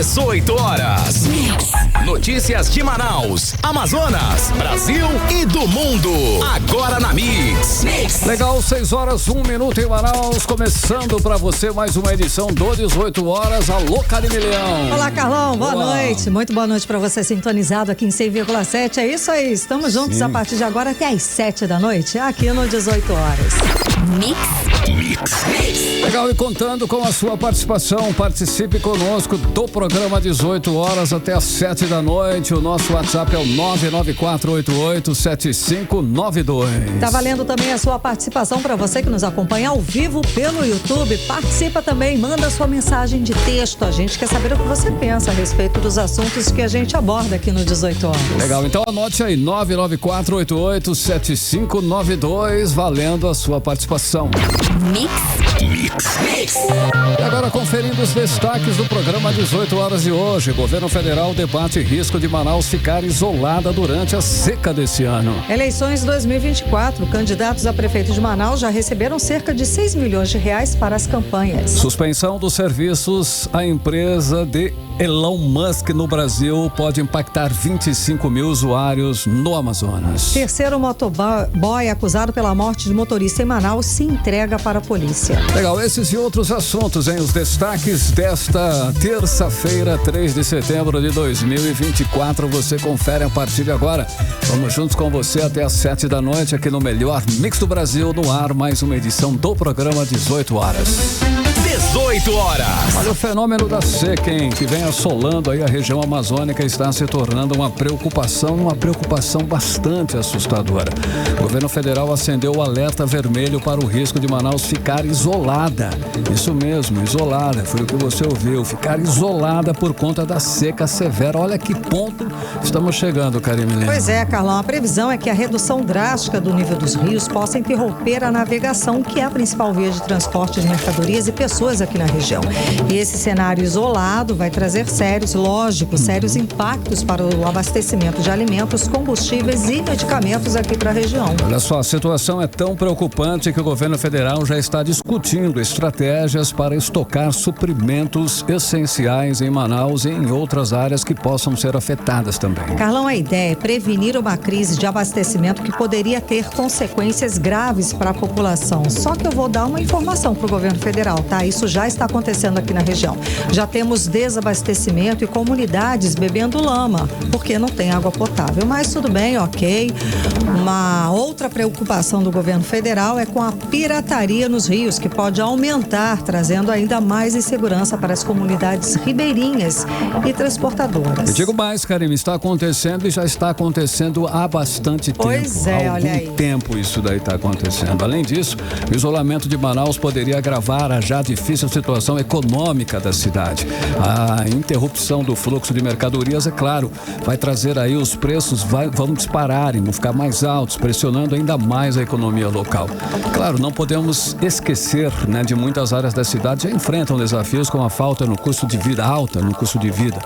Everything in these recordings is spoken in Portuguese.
18 horas. Notícias de Manaus, Amazonas, Brasil e do mundo. Agora na Mix. Legal, 6 horas, 1 minuto em Manaus. Começando pra você mais uma edição do 18 horas. Alô, Karine Leão. Olá, Carlão. Boa noite. Muito boa noite pra você sintonizado aqui em 100,7. É isso aí. Estamos juntos a partir de agora até às 7 da noite, aqui no 18 horas. Mix. Legal, e contando com a sua participação, participe conosco do programa 18 horas até às 7 da noite. O nosso WhatsApp é o 994887592. Tá valendo também a sua participação para você que nos acompanha ao vivo pelo YouTube. Participa também, manda sua mensagem de texto. A gente quer saber o que você pensa a respeito dos assuntos que a gente aborda aqui no 18 horas. Legal, então anote aí, 994887592, valendo a sua participação. Mix. E agora conferindo os destaques do programa 18 horas de hoje. Governo federal debate risco de Manaus ficar isolada durante a seca desse ano. Eleições 2024. Candidatos a prefeito de Manaus já receberam cerca de 6 milhões de reais para as campanhas. Suspensão dos serviços à empresa de Elon Musk no Brasil pode impactar 25 mil usuários no Amazonas. Terceiro motoboy acusado pela morte de motorista em Manaus se entrega para a polícia. Legal, esses e outros assuntos, hein? Os destaques desta terça-feira, 3 de setembro de 2024. Você confere a partir de agora. Vamos juntos com você até às 7 da noite aqui no melhor Mix do Brasil, no ar, mais uma edição do programa 18 horas. 18 horas. Olha, o fenômeno da seca, hein, que vem assolando aí a região amazônica, está se tornando uma preocupação bastante assustadora. O governo federal acendeu o alerta vermelho para o risco de Manaus ficar isolada. Isso mesmo, isolada, foi o que você ouviu, ficar isolada por conta da seca severa. Olha que ponto estamos chegando, Karine. Pois é, Carlão, a previsão é que a redução drástica do nível dos rios possa interromper a navegação, que é a principal via de transporte de mercadorias e pessoas aqui na região. E esse cenário isolado vai trazer sérios impactos para o abastecimento de alimentos, combustíveis e medicamentos aqui para a região. Olha só, a situação é tão preocupante que o governo federal já está discutindo estratégias para estocar suprimentos essenciais em Manaus e em outras áreas que possam ser afetadas também. Carlão, a ideia é prevenir uma crise de abastecimento que poderia ter consequências graves para a população. Só que eu vou dar uma informação para o governo federal, tá? Isso já está acontecendo aqui na região. Já temos desabastecimento e comunidades bebendo lama, porque não tem água potável. Mas tudo bem, ok. Uma outra preocupação do governo federal é com a pirataria nos rios, que pode aumentar, trazendo ainda mais insegurança para as comunidades ribeirinhas e transportadoras. Eu digo mais, Karine, está acontecendo e já está acontecendo há bastante tempo. Pois é, olha aí. Há algum tempo isso daí está acontecendo. Além disso, o isolamento de Manaus poderia agravar a já difícil situação econômica da cidade. A interrupção do fluxo de mercadorias, é claro, vai trazer aí os preços, vão dispararem, vão ficar mais altos, pressionando ainda mais a economia local. Claro, não podemos esquecer, né, de muitas áreas da cidade já enfrentam desafios com a falta no custo de vida, alta no custo de vida.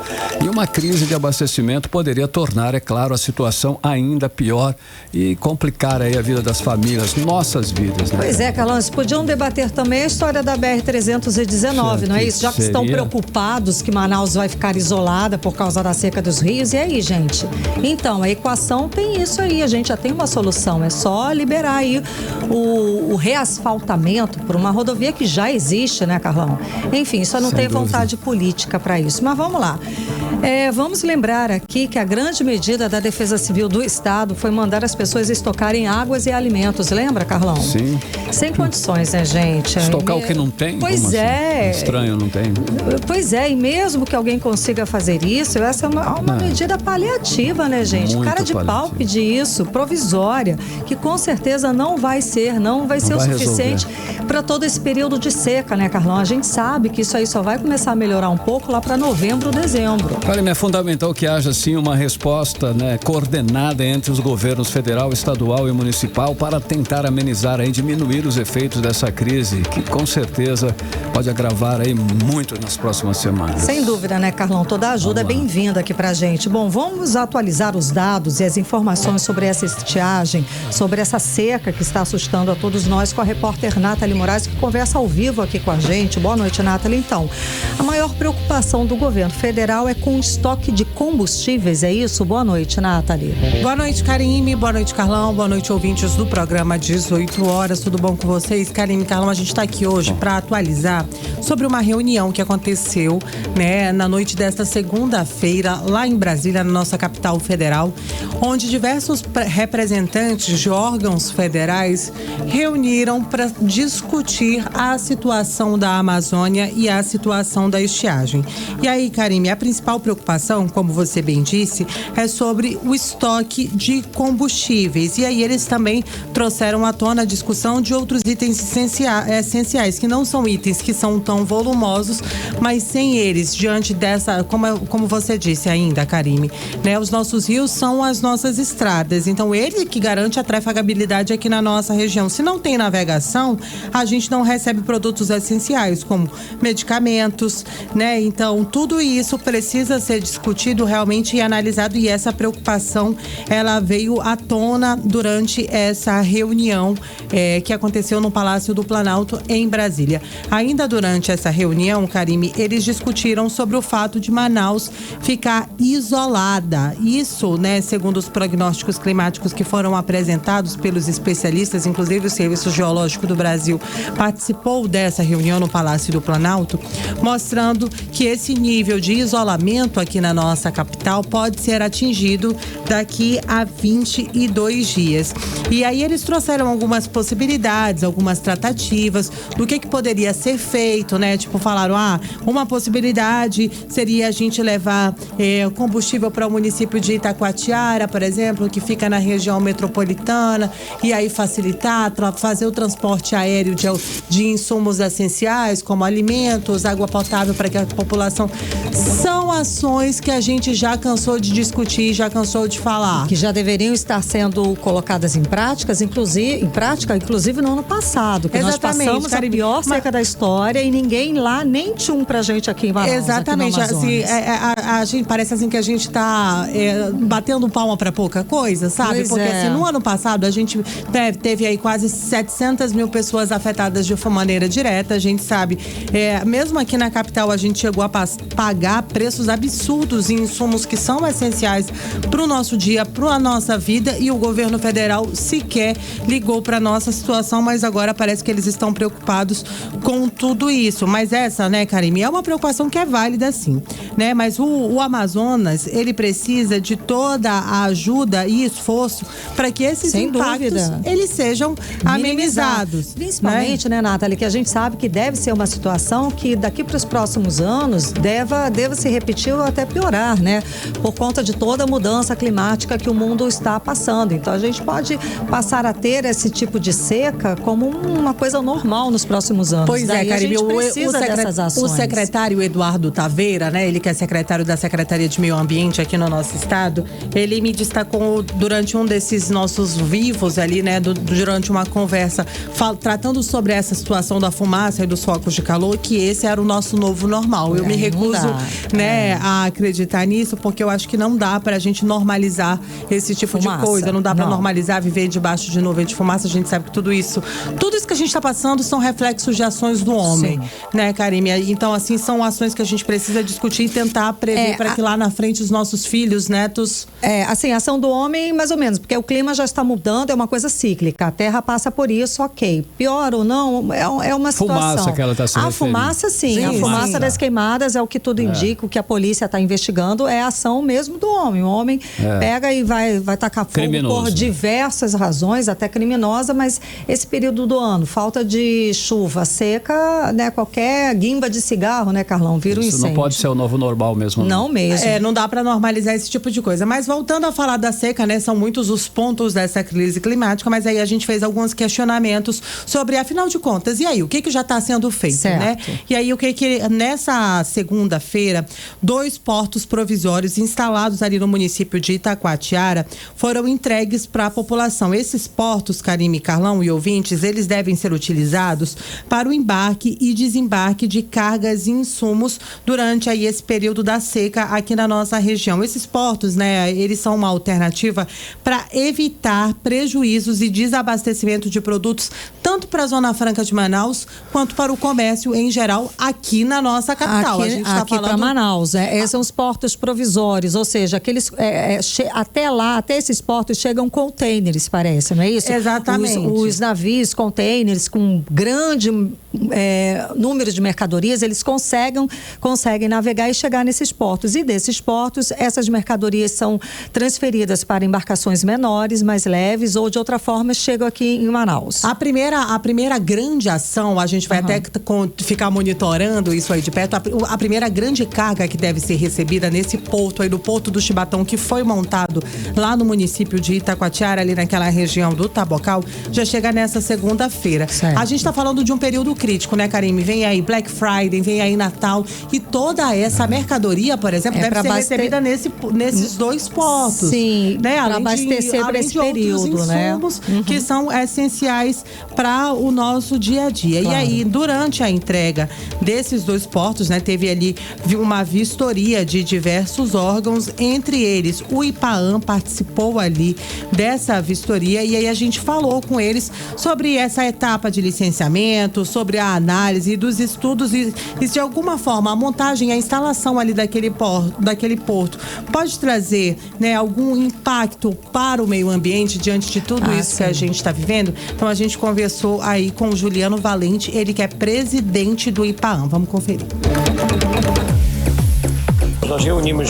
E uma crise de abastecimento poderia tornar, é claro, a situação ainda pior e complicar aí a vida das famílias, nossas vidas, né? Pois é, Carlão, vocês podiam debater também a história da BR-319, não é isso? Já que estão preocupados que Manaus vai ficar isolada por causa da seca dos rios. E aí, gente? Então, a equação tem isso aí, a gente já tem uma solução, é só liberar aí o reasfaltamento por uma rodovia que já existe, né, Carlão? Enfim, só não tem vontade política para isso. Mas vamos lá. Vamos lembrar aqui que a grande medida da Defesa Civil do Estado foi mandar as pessoas estocarem águas e alimentos. Lembra, Carlão? Sim. Sem condições, né, gente? Estocar o que não tem? Pois Como é. Assim? Estranho, não tem? Pois é, e mesmo que alguém consiga fazer isso, essa é uma medida paliativa, né, gente? Muito Cara de pau pedir isso, provisória, que com certeza não vai ser o suficiente para todo esse período de seca, né, Carlão? A gente sabe que isso aí só vai começar a melhorar um pouco lá para novembro, dezembro. Olha, é fundamental que haja, sim, uma resposta, né, coordenada entre os governos federal, estadual e municipal para tentar amenizar e diminuir os efeitos dessa crise, que com certeza pode agravar aí muito nas próximas semanas. Sem dúvida, né, Carlão? Toda ajuda é bem-vinda aqui pra gente. Bom, vamos atualizar os dados e as informações sobre essa estiagem, sobre essa seca que está assustando a todos nós com a repórter Nathalie Moraes, que conversa ao vivo aqui com a gente. Boa noite, Nathalie. Então, a maior preocupação do governo federal é com o estoque de combustíveis, é isso? Boa noite, Nathalie. Boa noite, Karime. Boa noite, Carlão. Boa noite, ouvintes do programa 18 horas. Tudo bom com vocês? Karime e Carlão, a gente está aqui hoje para atualizar sobre uma reunião que aconteceu, né, na noite desta segunda-feira, lá em Brasília, na nossa capital federal, onde diversos representantes de órgãos federais reuniram para discutir a situação da Amazônia e a situação da estiagem. E aí, Karime, a principal preocupação, como você bem disse, é sobre o estoque de combustíveis. E aí eles também trouxeram à tona a discussão de outros itens essenciais, que não são itens que são tão volumosos, mas sem eles, diante dessa, como você disse ainda, Karime, né, os nossos rios são as nossas estradas, então ele que garante a trafegabilidade aqui na nossa região. Se não tem navegação, a gente não recebe produtos essenciais, como medicamentos, né? Então, tudo isso precisa ser discutido realmente e analisado, e essa preocupação, ela veio à tona durante essa reunião que aconteceu no Palácio do Planalto, em Brasília. Ainda durante essa reunião, Karime, eles discutiram sobre o fato de Manaus ficar isolada. Isso, né, segundo os prognósticos climáticos que foram apresentados pelos especialistas, inclusive o Serviço Geológico do Brasil participou dessa reunião no Palácio do Planalto, mostrando que esse nível de isolamento aqui na nossa capital pode ser atingido daqui a 22 dias. E aí eles trouxeram algumas possibilidades, algumas tratativas do que poderia ser feito, né? Tipo, falaram, uma possibilidade seria a gente levar combustível para o município de Itacoatiara, por exemplo, que fica na região metropolitana, e aí facilitar, fazer o transporte aéreo de insumos essenciais, como alimentos, água potável para que a população... São ações que a gente já cansou de discutir, já cansou de falar. Que já deveriam estar sendo colocadas em prática, inclusive no ano passado. Que exatamente, nós passamos a pior seca da história e ninguém lá nem tchum pra gente aqui em Manaus. Exatamente. Assim, a gente parece assim que a gente tá batendo palma pra pouca coisa, sabe? Pois porque assim, no ano passado a gente teve aí quase 700 mil pessoas afetadas de uma maneira direta. A gente sabe, mesmo aqui na capital a gente chegou a pagar preços absurdos em insumos que são essenciais pro nosso dia, pra nossa vida, e o governo federal sequer ligou pra nossa situação, mas agora parece que eles estão preocupados com tudo isso. Mas essa, né, Karime, é uma preocupação que é válida, sim, né? Mas o Amazonas, ele precisa de toda a ajuda e esforço para que esses impactos, eles sejam amenizados. Principalmente, né, Nathalie, que a gente sabe que deve ser uma situação que daqui para os próximos anos deva se repetir ou até piorar, né? Por conta de toda a mudança climática que o mundo está passando. Então a gente pode passar a ter esse tipo de seca como uma coisa normal nos próximos anos. Pois Daí Karime, a gente precisa dessas ações. O secretário Eduardo Taveira, né? Ele que é secretário da Secretaria de Meio Ambiente aqui no nosso estado, ele me destacou durante um desses nossos vivos ali, né? Durante uma conversa, tratando sobre essa situação da fumaça e dos focos de calor, que esse era o nosso novo normal. Eu me recuso, né, a acreditar nisso, porque eu acho que não dá pra gente normalizar esse tipo de coisa. Não dá pra normalizar viver debaixo de nuvem de fumaça. A gente sabe que tudo isso que a gente tá passando são reflexos de ações do homem, né, Karime? Então, assim, são ações que a gente precisa discutir e tentar prever para que lá na frente os nossos filhos, netos... assim, ação do homem, mais ou menos, porque o clima já está mudando, é uma coisa cíclica. A Terra passa por isso, ok. Pior ou não, é uma situação. Fumaça que ela está se referindo. A fumaça, sim. A fumaça das queimadas é o que tudo indica, o que a polícia está investigando é a ação mesmo do homem. O homem pega e vai tacar fogo por diversas razões, até criminosa, mas esse período do ano, falta de chuva, seca, né, qualquer guimba de cigarro, né, Carlão, vira um incêndio. Isso não pode ser o novo normal mesmo. Não mesmo. Não dá para normalizar esse tipo de coisa. Mas voltando a falar da seca, né, são muitos os pontos dessa crise climática, mas aí a gente fez alguns questionamentos sobre, afinal de contas, e aí, o que já está sendo feito, né? E aí, nessa segunda-feira, 2 portos provisórios instalados ali no município de Itacoatiara foram entregues para a população. Esses portos, Karime, Carlão e ouvintes, eles devem ser utilizados para o embarque embarque e desembarque de cargas e insumos durante aí esse período da seca aqui na nossa região. Esses portos, né, eles são uma alternativa para evitar prejuízos e desabastecimento de produtos tanto para a Zona Franca de Manaus quanto para o comércio em geral aqui na nossa capital. Aqui para Manaus, esses são os portos provisórios, ou seja, aqueles até esses portos chegam containers, parece, não é isso? Exatamente. Os navios, containers com grande número de mercadorias, eles conseguem navegar e chegar nesses portos. E desses portos, essas mercadorias são transferidas para embarcações menores, mais leves, ou de outra forma chegam aqui em Manaus. A primeira grande ação, a gente vai até ficar monitorando isso aí de perto, a primeira grande carga que deve ser recebida nesse porto aí, do Porto do Chibatão, que foi montado lá no município de Itacoatiara, ali naquela região do Tabocal, já chega nessa segunda-feira. A gente está falando de um período crítico, né, Karime? Vem aí Black Friday, vem aí Natal, e toda essa mercadoria, por exemplo, deve ser recebida nesses dois portos. Sim, né? Para abastecer para esse período, insumos, né? Que são essenciais para o nosso dia a dia. Claro. E aí, durante a entrega desses dois portos, né, teve ali uma vistoria de diversos órgãos, entre eles o IPAAM participou ali dessa vistoria, e aí a gente falou com eles sobre essa etapa de licenciamento, sobre a análise dos estudos e de alguma forma a montagem, a instalação ali daquele porto pode trazer, né, algum impacto para o meio ambiente diante de tudo isso que a gente está vivendo. Então a gente conversou aí com o Juliano Valente, ele que é presidente do IPAAM. Vamos conferir. Nós reunimos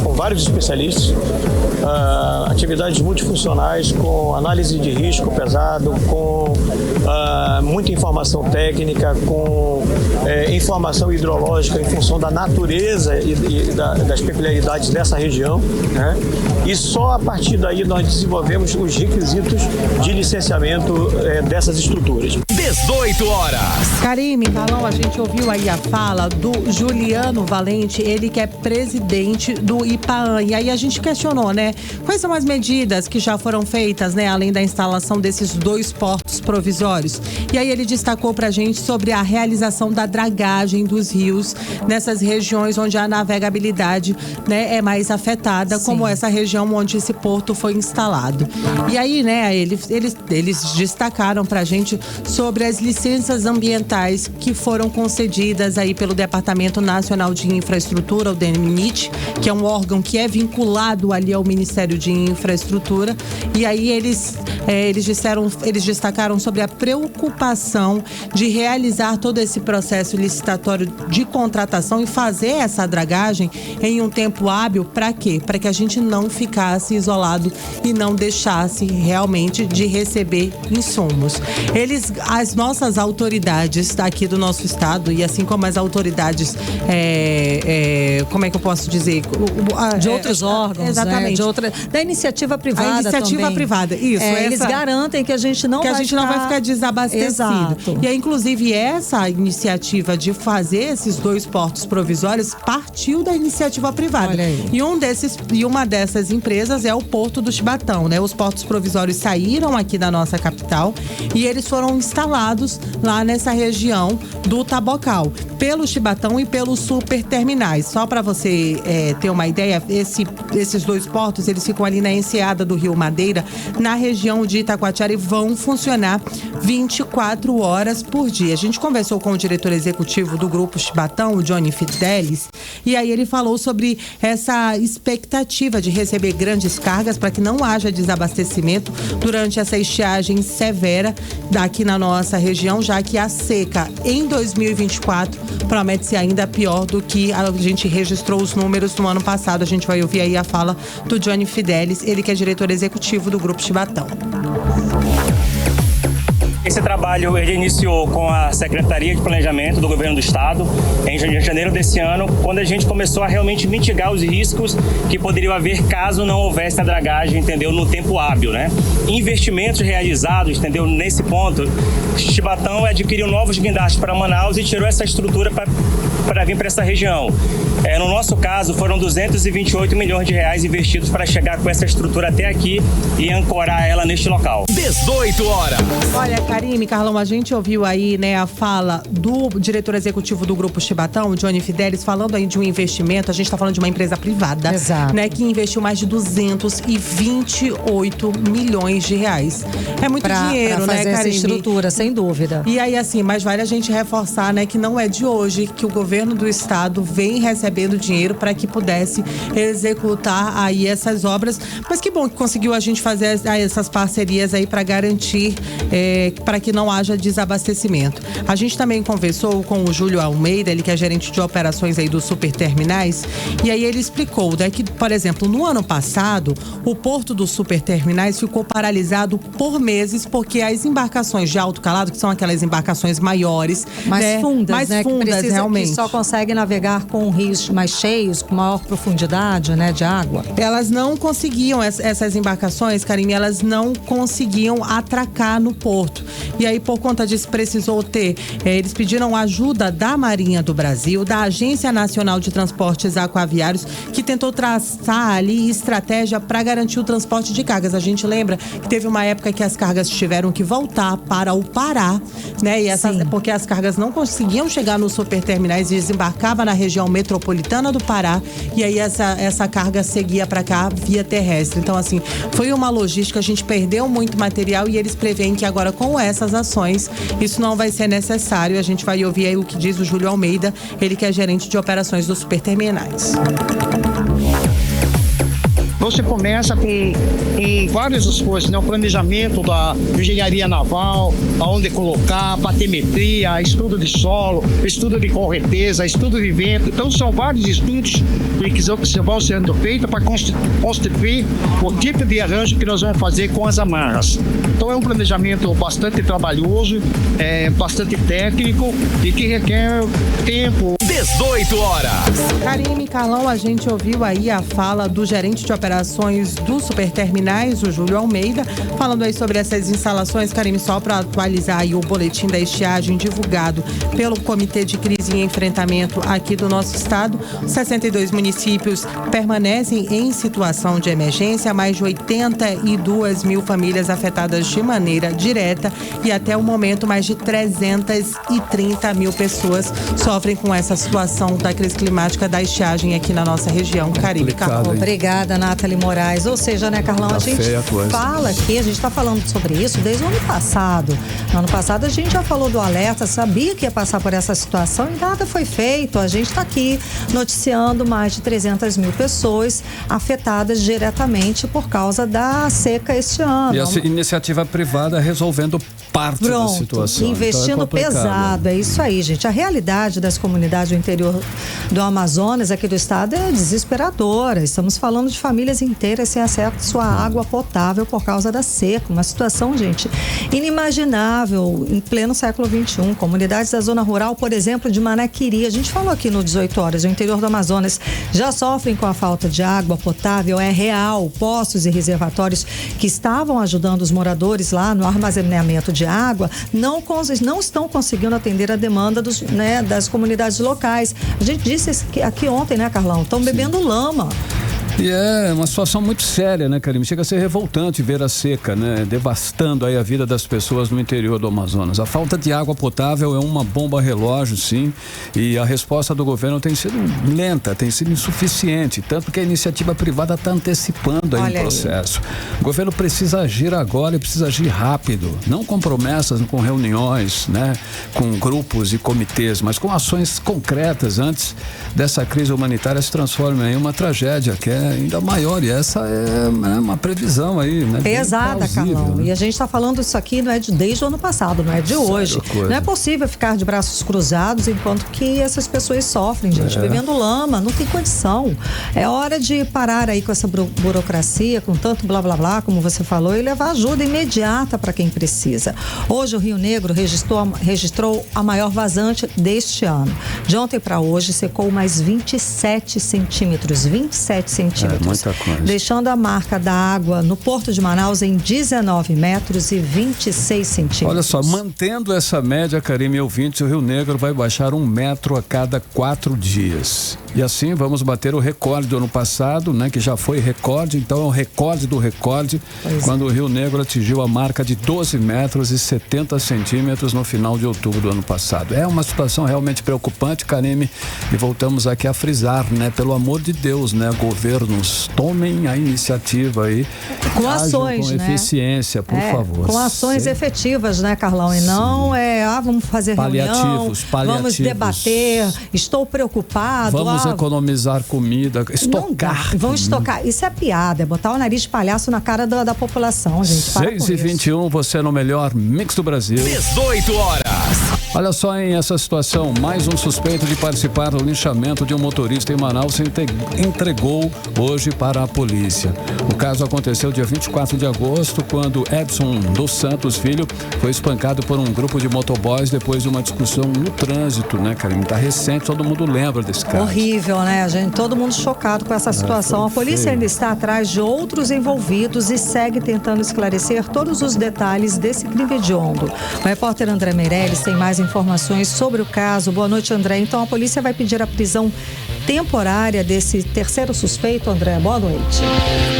com vários especialistas, atividades multifuncionais, com análise de risco pesado, com muita informação técnica, com informação hidrológica em função da natureza e das peculiaridades dessa região, né? E só a partir daí nós desenvolvemos os requisitos de licenciamento dessas estruturas. 18 horas. Karime, Carlão, a gente ouviu aí a fala do Juliano Valente, ele que é presidente do IPAAM. E aí a gente questionou, né? Quais são as medidas que já foram feitas, né? Além da instalação desses dois portos provisórios. E aí ele destacou pra gente sobre a realização da dragagem dos rios nessas regiões onde a navegabilidade, né, é mais afetada, como essa região onde esse porto foi instalado. E aí, né, eles destacaram pra gente sobre as licenças ambientais que foram concedidas aí pelo Departamento Nacional de Infraestrutura, o DENIT, que é um órgão que é vinculado ali ao Ministério de Infraestrutura. E aí eles destacaram sobre a preocupação de realizar todo esse processo licitatório de contratação e fazer essa dragagem em um tempo hábil. Para quê? Para que a gente não ficasse isolado e não deixasse realmente de receber insumos. As nossas autoridades aqui do nosso estado, e assim como as autoridades, como é que eu posso dizer? De outros órgãos, exatamente. Né? Da iniciativa privada. A iniciativa também. Privada, isso. Eles garantem que a gente não vai ficar desabastecido. Exato. E aí, inclusive, essa iniciativa de fazer esses dois portos provisórios partiu da iniciativa privada. Olha aí. E uma dessas empresas é o Porto do Chibatão, né? Os portos provisórios saíram aqui da nossa capital e eles foram instalados lá nessa região do Tabocal, pelo Chibatão e pelos superterminais. Só para você ter uma ideia, esses dois portos, eles ficam ali na enseada do Rio Madeira, na região de Itacoatiara, e vão funcionar 24 horas por dia. A gente conversou com o diretor executivo do Grupo Chibatão, o Johnny Fidelis, e aí ele falou sobre essa expectativa de receber grandes cargas para que não haja desabastecimento durante essa estiagem severa daqui na nossa região, já que a seca em 2024 promete ser ainda pior do que a gente registrou os números no ano passado. A gente vai ouvir aí a fala do Johnny Fidelis, ele que é diretor executivo do Grupo Chibatão. Esse trabalho ele iniciou com a Secretaria de Planejamento do Governo do Estado em janeiro desse ano, quando a gente começou a realmente mitigar os riscos que poderiam haver caso não houvesse a dragagem, entendeu, no tempo hábil, né? Investimentos realizados, entendeu, nesse ponto, Chibatão adquiriu novos guindastes para Manaus e tirou essa estrutura para vir para essa região. No nosso caso, foram 228 milhões de reais investidos para chegar com essa estrutura até aqui e ancorar ela neste local. 18 horas. Olha, Karime, Carlão, a gente ouviu aí, né, a fala do diretor executivo do Grupo Chibatão, Johnny Fidelis, falando aí de um investimento. A gente está falando de uma empresa privada, exato, né, que investiu mais de 228 milhões de reais. É muito dinheiro, pra fazer, né, Karime? Essa estrutura, sem dúvida. E aí, assim, mas vale a gente reforçar, né, que não é de hoje que o governo do estado vem recebendo dinheiro para que pudesse executar aí essas obras. Mas que bom que conseguiu a gente fazer essas parcerias aí para garantir para que não haja desabastecimento. A gente também conversou com o Júlio Almeida, ele que é gerente de operações aí dos superterminais, e aí ele explicou, né, que, por exemplo, no ano passado, o porto dos superterminais ficou paralisado por meses porque as embarcações de alto calado, que são aquelas embarcações maiores, mais fundas, né, fundas, que realmente, que só conseguem navegar com rios mais cheios, com maior profundidade, né, de água. Elas não conseguiam, essas embarcações, Karime, elas não conseguiam atracar no porto. E aí, por conta disso, precisou ter, eles pediram ajuda da Marinha do Brasil, da Agência Nacional de Transportes Aquaviários, que tentou traçar ali estratégia para garantir o transporte de cargas. A gente lembra que teve uma época que as cargas tiveram que voltar para o Pará, né? E porque as cargas não conseguiam chegar nos superterminais e desembarcava na região metropolitana do Pará, e aí essa carga seguia para cá via terrestre. Então, assim, foi uma logística, a gente perdeu muito material e eles preveem que agora, com essas ações, isso não vai ser necessário. A gente vai ouvir aí o que diz o Júlio Almeida, ele que é gerente de operações dos superterminais. Você começa com várias coisas, né? O planejamento da engenharia naval, aonde colocar, batimetria, estudo de solo, estudo de correnteza, estudo de vento. Então são vários estudos que vão sendo feitos para constituir o tipo de arranjo que nós vamos fazer com as amarras. Então é um planejamento bastante trabalhoso, bastante técnico e que requer tempo. 18 horas. Karime, Carlão, a gente ouviu aí a fala do gerente de operações dos superterminais, o Júlio Almeida, falando aí sobre essas instalações. Karime, só para atualizar aí o boletim da estiagem divulgado pelo Comitê de Crise e Enfrentamento aqui do nosso estado, 62 municípios permanecem em situação de emergência, mais de 82 mil famílias afetadas de maneira direta e até o momento mais de 330 mil pessoas sofrem com essa situação da crise climática, da estiagem aqui na nossa região. Karime, Carlão. Obrigada, Nathalie Moraes. Ou seja, né, Carlão, a gente fala aqui, a gente está falando sobre isso desde o ano passado. No ano passado a gente já falou do alerta, sabia que ia passar por essa situação e nada foi feito. A gente está aqui noticiando mais de 300 mil pessoas afetadas diretamente por causa da seca este ano. E essa iniciativa privada resolvendo parte da situação. Investindo então pesado, é isso aí, gente. A realidade das comunidades do interior do Amazonas, aqui do estado, é desesperadora. Estamos falando de famílias inteiras sem acesso à água potável por causa da seca. Uma situação, gente, inimaginável em pleno século XXI. Comunidades da zona rural, por exemplo, de Manaquiri, a gente falou aqui no 18 horas, o interior do Amazonas já sofrem com a falta de água potável, é real. Poços e reservatórios que estavam ajudando os moradores lá no armazenamento de água não estão conseguindo atender a demanda das comunidades locais. A gente disse aqui ontem, né, Carlão? Estão bebendo lama. E é uma situação muito séria, né, Karime? Chega a ser revoltante ver a seca, né? Devastando aí a vida das pessoas no interior do Amazonas. A falta de água potável é uma bomba relógio, sim, e a resposta do governo tem sido lenta, tem sido insuficiente, tanto que a iniciativa privada está antecipando aí o processo. O governo precisa agir agora e precisa agir rápido, não com promessas, com reuniões, né? Com grupos e comitês, mas com ações concretas antes dessa crise humanitária se transforme em uma tragédia que é ainda maior, e essa é uma previsão aí, né? Pesada, Carlão. Né? E a gente está falando isso aqui não é desde o ano passado, não é de hoje. Não é possível ficar de braços cruzados enquanto que essas pessoas sofrem, gente, bebendo lama, não tem condição. É hora de parar aí com essa burocracia, com tanto blá blá blá, como você falou, e levar ajuda imediata para quem precisa. Hoje o Rio Negro registrou a maior vazante deste ano. De ontem para hoje secou mais 27 centímetros. 27 centímetros. Muita coisa. Deixando a marca da água no Porto de Manaus em 19 metros e 26 centímetros. Olha só, mantendo essa média, Karime e ouvintes, o Rio Negro vai baixar 1 metro a cada 4 dias. E assim vamos bater o recorde do ano passado, né? Que já foi recorde, então é o recorde do recorde, quando o Rio Negro atingiu a marca de 12 metros e 70 centímetros no final de outubro do ano passado. É uma situação realmente preocupante, Karime, e voltamos aqui a frisar, né? Pelo amor de Deus, né? Governos, tomem a iniciativa aí. Com ações, com eficiência, por favor. Com ações efetivas, né, Carlão? E não vamos fazer reunião, vamos debater, estou preocupado. Vamos economizar comida, estocar. Vamos estocar. Isso é piada, é botar o nariz de palhaço na cara da população, gente. 6h21, você no melhor Mix do Brasil. 18 horas. Olha só, em essa situação, mais um suspeito de participar do linchamento de um motorista em Manaus se entregou hoje para a polícia. O caso aconteceu dia 24 de agosto, quando Edson dos Santos Filho foi espancado por um grupo de motoboys depois de uma discussão no trânsito, né, Karine? Tá recente, todo mundo lembra desse caso. Horrível, né, gente? Todo mundo chocado com essa situação. A polícia ainda está atrás de outros envolvidos e segue tentando esclarecer todos os detalhes desse crime hediondo. O repórter André Meirelles tem mais informações sobre o caso. Boa noite, André. Então, a polícia vai pedir a prisão temporária desse terceiro suspeito, André. Boa noite.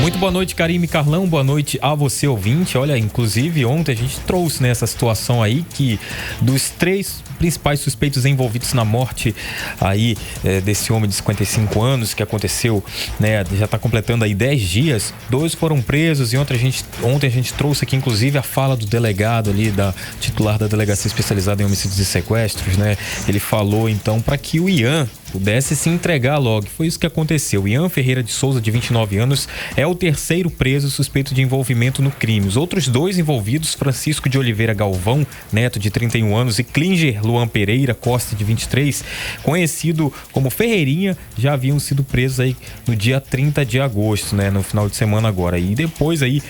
Muito boa noite, Karime, Carlão. Boa noite a você, ouvinte. Olha, inclusive, ontem a gente trouxe nessa situação aí que dos 3 principais suspeitos envolvidos na morte aí desse homem de 55 anos que aconteceu, né, já está completando aí 10 dias, 2 foram presos e ontem a gente trouxe aqui inclusive a fala do delegado ali, da titular da delegacia especializada em homicídios e sequestros, né? Ele falou então para que o Ian pudesse se entregar logo. Foi isso que aconteceu. Ian Ferreira de Souza, de 29 anos, é o terceiro preso suspeito de envolvimento no crime. Os outros 2 envolvidos, Francisco de Oliveira Galvão Neto, de 31 anos, e Klinger Luan Pereira Costa, de 23, conhecido como Ferreirinha, já haviam sido presos aí no dia 30 de agosto, né, no final de semana agora. E depois aí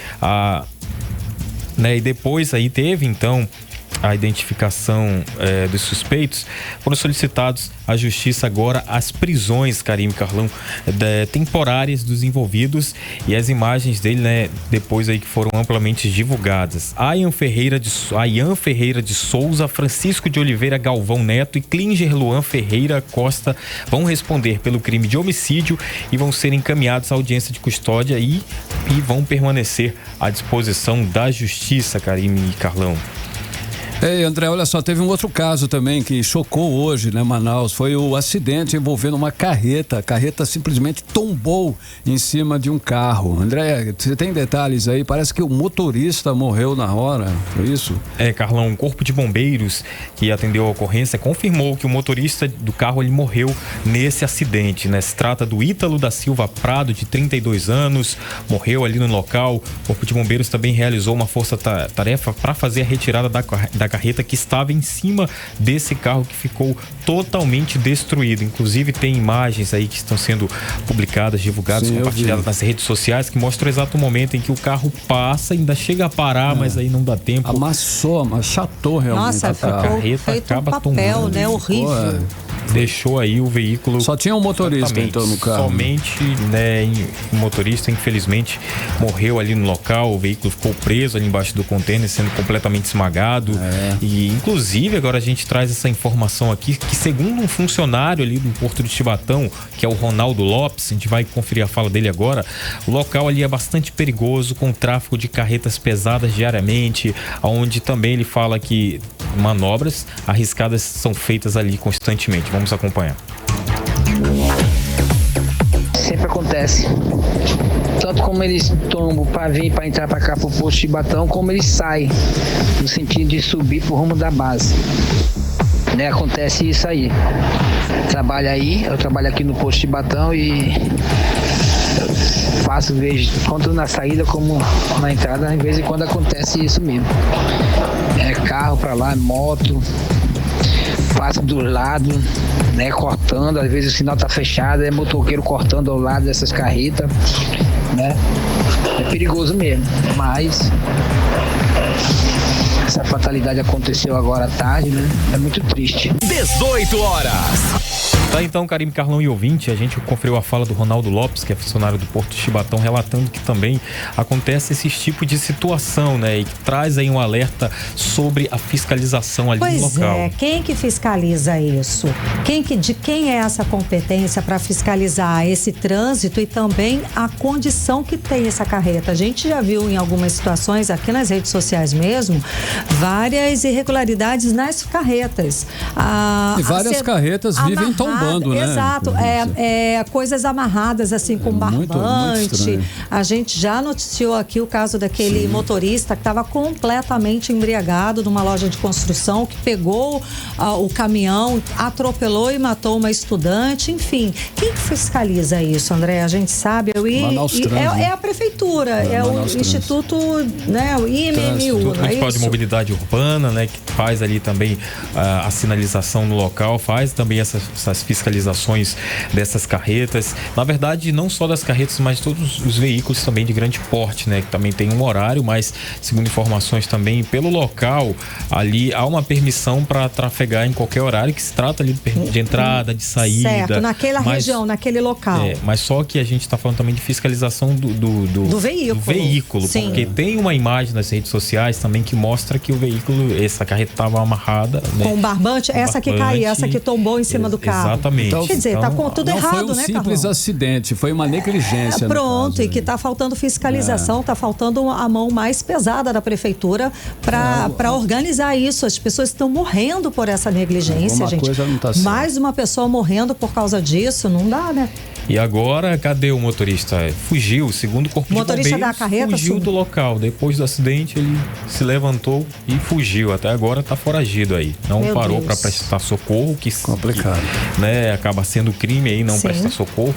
teve então a identificação dos suspeitos. Foram solicitados à justiça agora as prisões, Karime, Carlão, temporárias dos envolvidos e as imagens dele, né, depois aí que foram amplamente divulgadas. Ian Ferreira de Souza, Francisco de Oliveira Galvão Neto e Klinger Luan Ferreira Costa vão responder pelo crime de homicídio e vão ser encaminhados à audiência de custódia e vão permanecer à disposição da justiça, Karime e Carlão. Ei, André, olha só, teve um outro caso também que chocou hoje, né, Manaus. Foi o acidente envolvendo uma carreta. A carreta simplesmente tombou em cima de um carro. André, você tem detalhes aí? Parece que o motorista morreu na hora, foi isso? Carlão, um corpo de bombeiros que atendeu a ocorrência confirmou que o motorista do carro ele morreu nesse acidente, né? Se trata do Ítalo da Silva Prado, de 32 anos, morreu ali no local. O corpo de bombeiros também realizou uma força-tarefa para fazer a retirada da carreta que estava em cima desse carro que ficou totalmente destruído. Inclusive tem imagens aí que estão sendo publicadas, divulgadas, compartilhadas nas redes sociais que mostram o exato momento em que o carro passa, ainda chega a parar, mas aí não dá tempo. Achatou realmente. Nossa, a carreta acaba tombando, né? Horrível. Deixou aí o veículo. Só tinha um motorista então no carro. Somente, né, o motorista infelizmente morreu ali no local. O veículo ficou preso ali embaixo do contêiner, sendo completamente esmagado. E inclusive agora a gente traz essa informação aqui que, segundo um funcionário ali do Porto de Tibatão, que é o Ronaldo Lopes, a gente vai conferir a fala dele agora. O local ali é bastante perigoso, com tráfego de carretas pesadas diariamente, onde também ele fala que manobras arriscadas são feitas ali constantemente. Vamos acompanhar. Sempre acontece. Tanto como eles tombam para entrar para cá pro posto de Tibatão, como eles saem no sentido de subir pro rumo da base. Né, acontece isso aí. Eu trabalho aqui no posto de Tibatão e vejo tanto na saída como na entrada, de vez em quando acontece isso mesmo. Carro para lá, moto, passa do lado, né, cortando, às vezes o sinal tá fechado, é motoqueiro cortando ao lado dessas carretas, né? É perigoso mesmo, mas essa fatalidade aconteceu agora à tarde, né? É muito triste. 18 horas. Tá, então, Karime, Carlão e ouvinte, a gente conferiu a fala do Ronaldo Lopes, que é funcionário do Porto de Chibatão, relatando que também acontece esse tipo de situação, né? E que traz aí um alerta sobre a fiscalização ali no local. Pois é, quem que fiscaliza isso? De quem é essa competência para fiscalizar esse trânsito e também a condição que tem essa carreta? A gente já viu em algumas situações, aqui nas redes sociais mesmo, várias irregularidades nas carretas. E várias carretas vivem tombando, né? Exato, coisas amarradas assim com barbante. A gente já noticiou aqui o caso daquele motorista que estava completamente embriagado numa loja de construção, que pegou o caminhão, atropelou e matou uma estudante, enfim. Quem fiscaliza isso, André? A gente sabe, é a prefeitura, é o Instituto, né, o IMMU, Instituto Municipal de Mobilidade Urbana, né, que faz ali também a sinalização no local, faz também essas fiscalizações dessas carretas. Na verdade, não só das carretas, mas todos os veículos também de grande porte, né, que também tem um horário, mas segundo informações também pelo local, ali há uma permissão para trafegar em qualquer horário, que se trata ali de entrada, de saída. Certo, naquela região, naquele local. Mas só que a gente está falando também de fiscalização do veículo, sim, porque tem uma imagem nas redes sociais também que mostra que o veículo, essa carreta estava amarrada, né, com barbante, essa que caiu, essa que tombou em cima do carro. Exatamente. Então, quer dizer, tá com tudo errado, né, Carlão? Foi um simples acidente, foi uma negligência. Pronto, e que tá faltando fiscalização, tá faltando a mão mais pesada da prefeitura para organizar isso. As pessoas estão morrendo por essa negligência, gente. Coisa não tá certo. Mais uma pessoa morrendo por causa disso, não dá, né? E agora, cadê o motorista? Fugiu, segundo o Corpo de Bombeiros, da carreta, fugiu do local. Depois do acidente, ele se levantou e fugiu. Até agora está foragido aí. Não parou para prestar socorro, que complicado, né? Acaba sendo crime aí não prestar socorro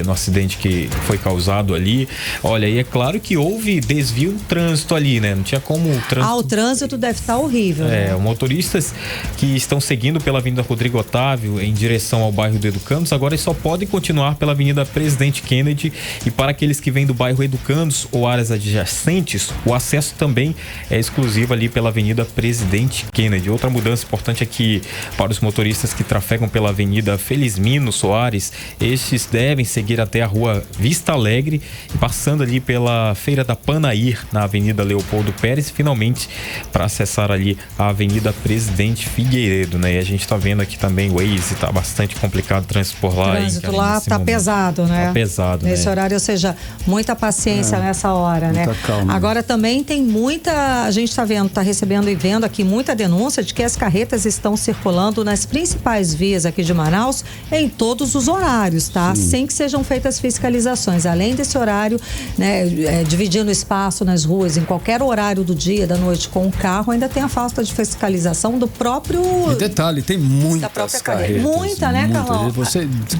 no acidente que foi causado ali. Olha, e é claro que houve desvio no trânsito ali, né? Não tinha como o trânsito... o trânsito deve estar horrível. Né? Motoristas que estão seguindo pela Avenida Rodrigo Otávio em direção ao bairro do Educandos, agora só podem continuar pela Avenida Presidente Kennedy, e para aqueles que vêm do bairro Educandos ou áreas adjacentes, o acesso também é exclusivo ali pela Avenida Presidente Kennedy. Outra mudança importante é que para os motoristas que trafegam pela Avenida Felizmino Soares, estes devem seguir até a Rua Vista Alegre, passando ali pela Feira da Panair na Avenida Leopoldo Pérez, finalmente para acessar ali a Avenida Presidente Figueiredo, né? E a gente está vendo aqui também o Waze, está bastante complicado o trânsito por lá. Trânsito lá tá pesado, né? Tá pesado, nesse horário, ou seja, muita paciência nessa hora, né? Calma. Agora também tem a gente tá recebendo e vendo aqui muita denúncia de que as carretas estão circulando nas principais vias aqui de Manaus em todos os horários, tá? Sem que sejam feitas fiscalizações. Além desse horário, né, dividindo espaço nas ruas em qualquer horário do dia, da noite com o carro, ainda tem a falta de fiscalização do próprio... E detalhe, tem muitas carretas. Muita, né, Carlão?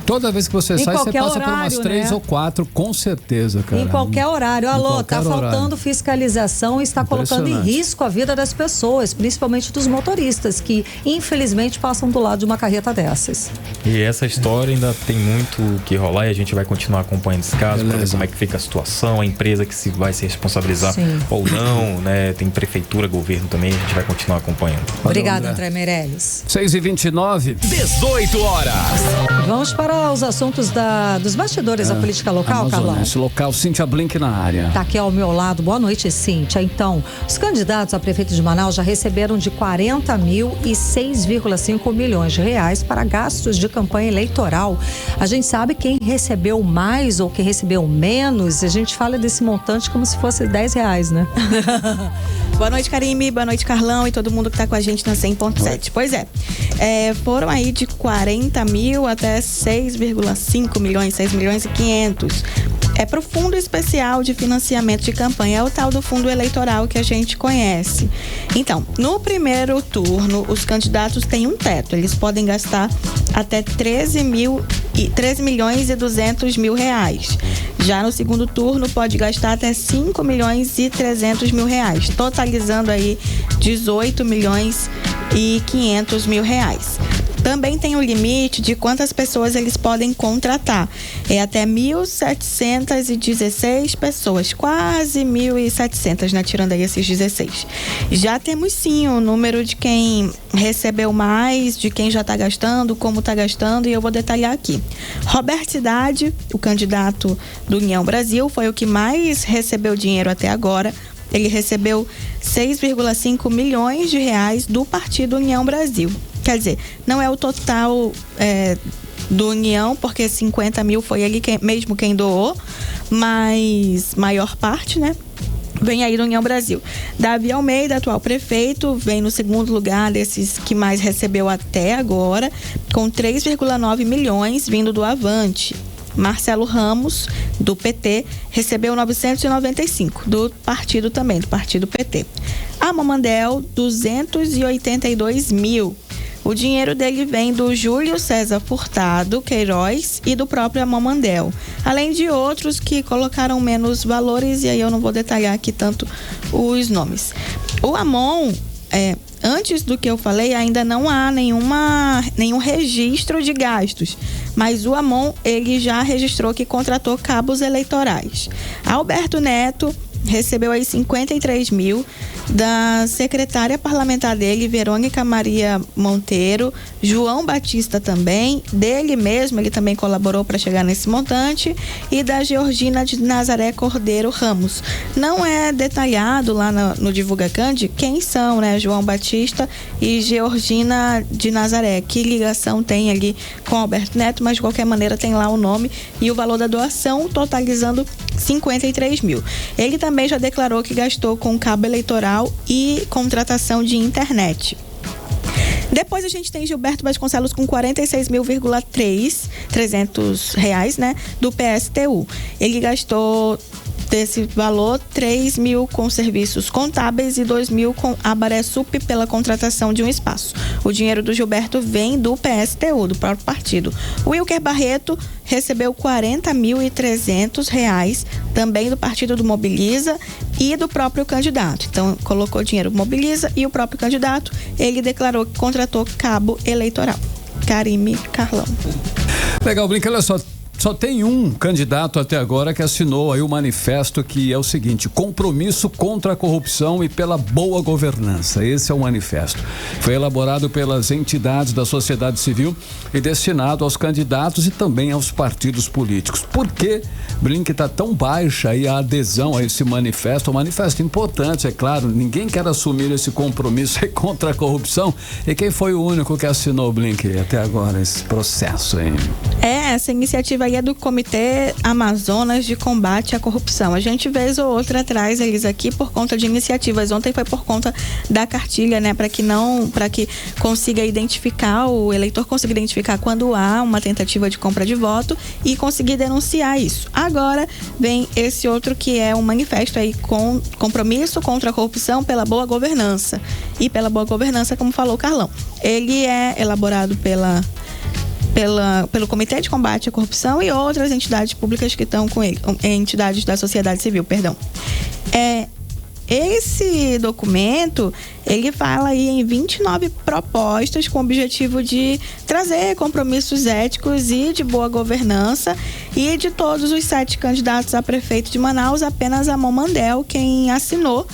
Toda vez que você sai, você passa por umas 3 ou 4, com certeza, cara. Em qualquer horário. Tá faltando fiscalização e está colocando em risco a vida das pessoas, principalmente dos motoristas, que infelizmente passam do lado de uma carreta dessas. E essa história ainda tem muito que rolar e a gente vai continuar acompanhando esse caso, para ver como é que fica a situação, a empresa que vai se responsabilizar ou não, né? Tem prefeitura, governo também, a gente vai continuar acompanhando. Obrigada, André Meirelles. 6h29. 18 horas. Vamos para os assuntos dos bastidores da política local, Carlão. Local, Cíntia Blink na área. Tá aqui ao meu lado. Boa noite, Cíntia. Então, os candidatos a prefeito de Manaus já receberam de 40 mil e 6,5 milhões de reais para gastos de campanha eleitoral. A gente sabe quem recebeu mais ou quem recebeu menos. A gente fala desse montante como se fosse R$10, né? Boa noite, Karime. Boa noite, Carlão e todo mundo que tá com a gente na 100.7. Pois foram aí de 40 mil até 6,5 milhões, 6 milhões e 500. É para o Fundo Especial de Financiamento de Campanha, é o tal do fundo eleitoral que a gente conhece. Então, no primeiro turno, os candidatos têm um teto, eles podem gastar até 13 milhões e 200 mil reais. Já no segundo turno, pode gastar até 5 milhões e 300 mil reais, totalizando aí 18 milhões e 500 mil reais. também tem um limite de quantas pessoas eles podem contratar. É até 1.716 pessoas, quase 1.700, né? Tirando aí esses 16. Já temos sim o número de quem recebeu mais, de quem já está gastando, como está gastando, e eu vou detalhar aqui. Roberto Cidade, o candidato do União Brasil, foi o que mais recebeu dinheiro até agora. Ele recebeu 6,5 milhões de reais do Partido União Brasil. Quer dizer, não é o total do União, porque 50 mil foi ele mesmo quem doou, mas maior parte, né? Vem aí do União Brasil. Davi Almeida, atual prefeito, vem no segundo lugar desses que mais recebeu até agora, com 3,9 milhões vindo do Avante. Marcelo Ramos, do PT, recebeu 995, do partido também, do partido PT. A Mamandel, 282 mil. O dinheiro dele vem do Júlio César Furtado Queiroz e do próprio Amamandel, além de outros que colocaram menos valores, e aí eu não vou detalhar aqui tanto os nomes. O Amon, antes do que eu falei, ainda não há nenhum registro de gastos, mas o Amon, ele já registrou que contratou cabos eleitorais. Alberto Neto recebeu aí 53 mil da secretária parlamentar dele, Verônica Maria Monteiro, João Batista também, dele mesmo, ele também colaborou para chegar nesse montante, e da Georgina de Nazaré Cordeiro Ramos. Não é detalhado lá no Divulga Cande quem são, né, João Batista e Georgina de Nazaré, que ligação tem ali com Alberto Neto, mas de qualquer maneira tem lá o nome e o valor da doação, totalizando 53 mil. Ele também já declarou que gastou com cabo eleitoral e contratação de internet. Depois a gente tem Gilberto Vasconcelos com 46.300 reais, né, do PSTU. Ele gastou desse valor 3 mil com serviços contábeis e 2 mil com a Baresup pela contratação de um espaço. O dinheiro do Gilberto vem do PSTU, do próprio partido. O Wilker Barreto recebeu 40.300 reais também do partido do Mobiliza e do próprio candidato. Então colocou dinheiro do Mobiliza e o próprio candidato. Ele declarou que contratou cabo eleitoral. Karime Carlão. Legal, Brinca, olha só tem um candidato até agora que assinou aí o manifesto, que é o seguinte: compromisso contra a corrupção e pela boa governança. Esse é o manifesto. Foi elaborado pelas entidades da sociedade civil e destinado aos candidatos e também aos partidos políticos. Por que, Brinca, está tão baixa aí a adesão a esse manifesto? Um manifesto importante, é claro, ninguém quer assumir esse compromisso aí contra a corrupção. E quem foi o único que assinou, Brinca, até agora, esse processo aí? Essa iniciativa aí é do Comitê Amazonas de Combate à Corrupção. A gente vez ou outra traz eles aqui por conta de iniciativas. Ontem foi por conta da cartilha, né, para que consiga identificar, o eleitor consiga identificar quando há uma tentativa de compra de voto e conseguir denunciar isso. Agora vem esse outro que é um manifesto aí com compromisso contra a corrupção pela boa governança. E pela boa governança, como falou o Carlão, ele é elaborado pelo Comitê de Combate à Corrupção e outras entidades públicas que estão com ele, entidades da sociedade civil, perdão. Esse documento, ele fala aí em 29 propostas com o objetivo de trazer compromissos éticos e de boa governança, e de todos os 7 candidatos a prefeito de Manaus, apenas a Mamandel quem assinou.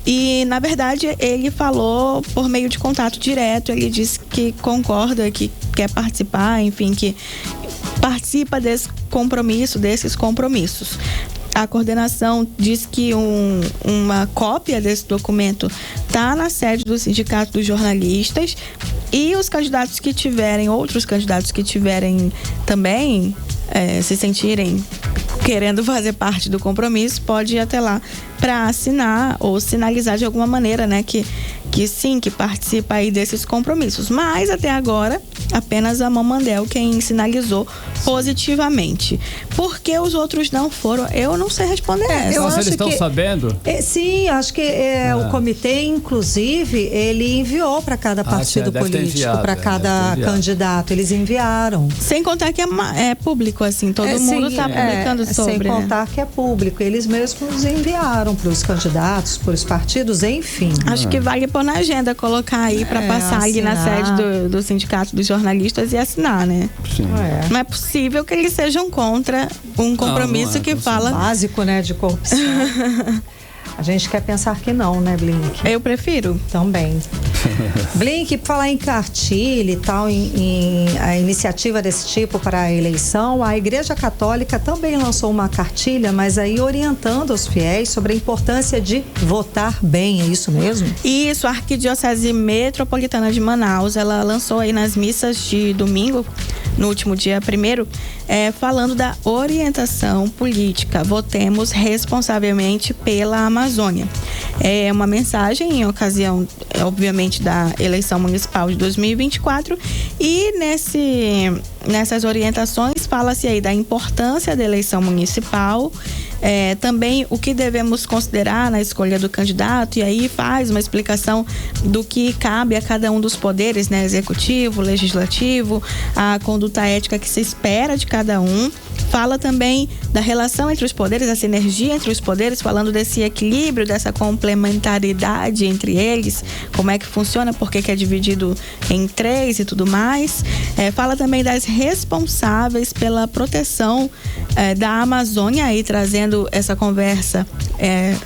E, na verdade, ele falou por meio de contato direto, ele disse que concorda, que quer participar, enfim, que participa desses compromissos. A coordenação diz que uma cópia desse documento está na sede do Sindicato dos Jornalistas, e os candidatos que tiverem, outros candidatos que tiverem também, se sentirem querendo fazer parte do compromisso, pode ir até lá para assinar ou sinalizar de alguma maneira, né, que sim, que participa aí desses compromissos. Mas até agora, apenas a Mamandel quem sinalizou positivamente. Por que os outros não foram? Eu não sei responder essa. Eu acho eles estão sabendo? Sim, acho que o comitê, inclusive, ele enviou para cada partido político, para cada candidato. Eles enviaram. Sem contar que é público, assim, todo mundo está publicando sobre. Sem contar que é público. Eles mesmos enviaram para os candidatos, para os partidos, enfim. Acho que vale pôr na agenda, colocar aí para passar ali na sede do Sindicato dos Jornalistas. jornalistas e assinar, né? Sim. Não é possível que eles sejam contra um compromisso não que fala... Básico, né, de corrupção. A gente quer pensar que não, né, Blink? Eu prefiro. Também. Blink, por falar em cartilha e tal, em a iniciativa desse tipo para a eleição, a Igreja Católica também lançou uma cartilha, mas aí orientando os fiéis sobre a importância de votar bem, é isso mesmo? Isso, a Arquidiocese Metropolitana de Manaus, ela lançou aí nas missas de domingo, no último dia 1º, falando da orientação política. Votemos responsavelmente pela Amazônia. É uma mensagem em ocasião, obviamente, da eleição municipal de 2024 e nessas orientações fala-se aí da importância da eleição municipal, também o que devemos considerar na escolha do candidato, e aí faz uma explicação do que cabe a cada um dos poderes, né? Executivo, legislativo, a conduta ética que se espera de cada um. Fala também da relação entre os poderes, a sinergia entre os poderes, falando desse equilíbrio, dessa complementaridade entre eles, como é que funciona, por que é dividido em 3 e tudo mais. Fala também das responsáveis pela proteção da Amazônia, aí trazendo essa conversa,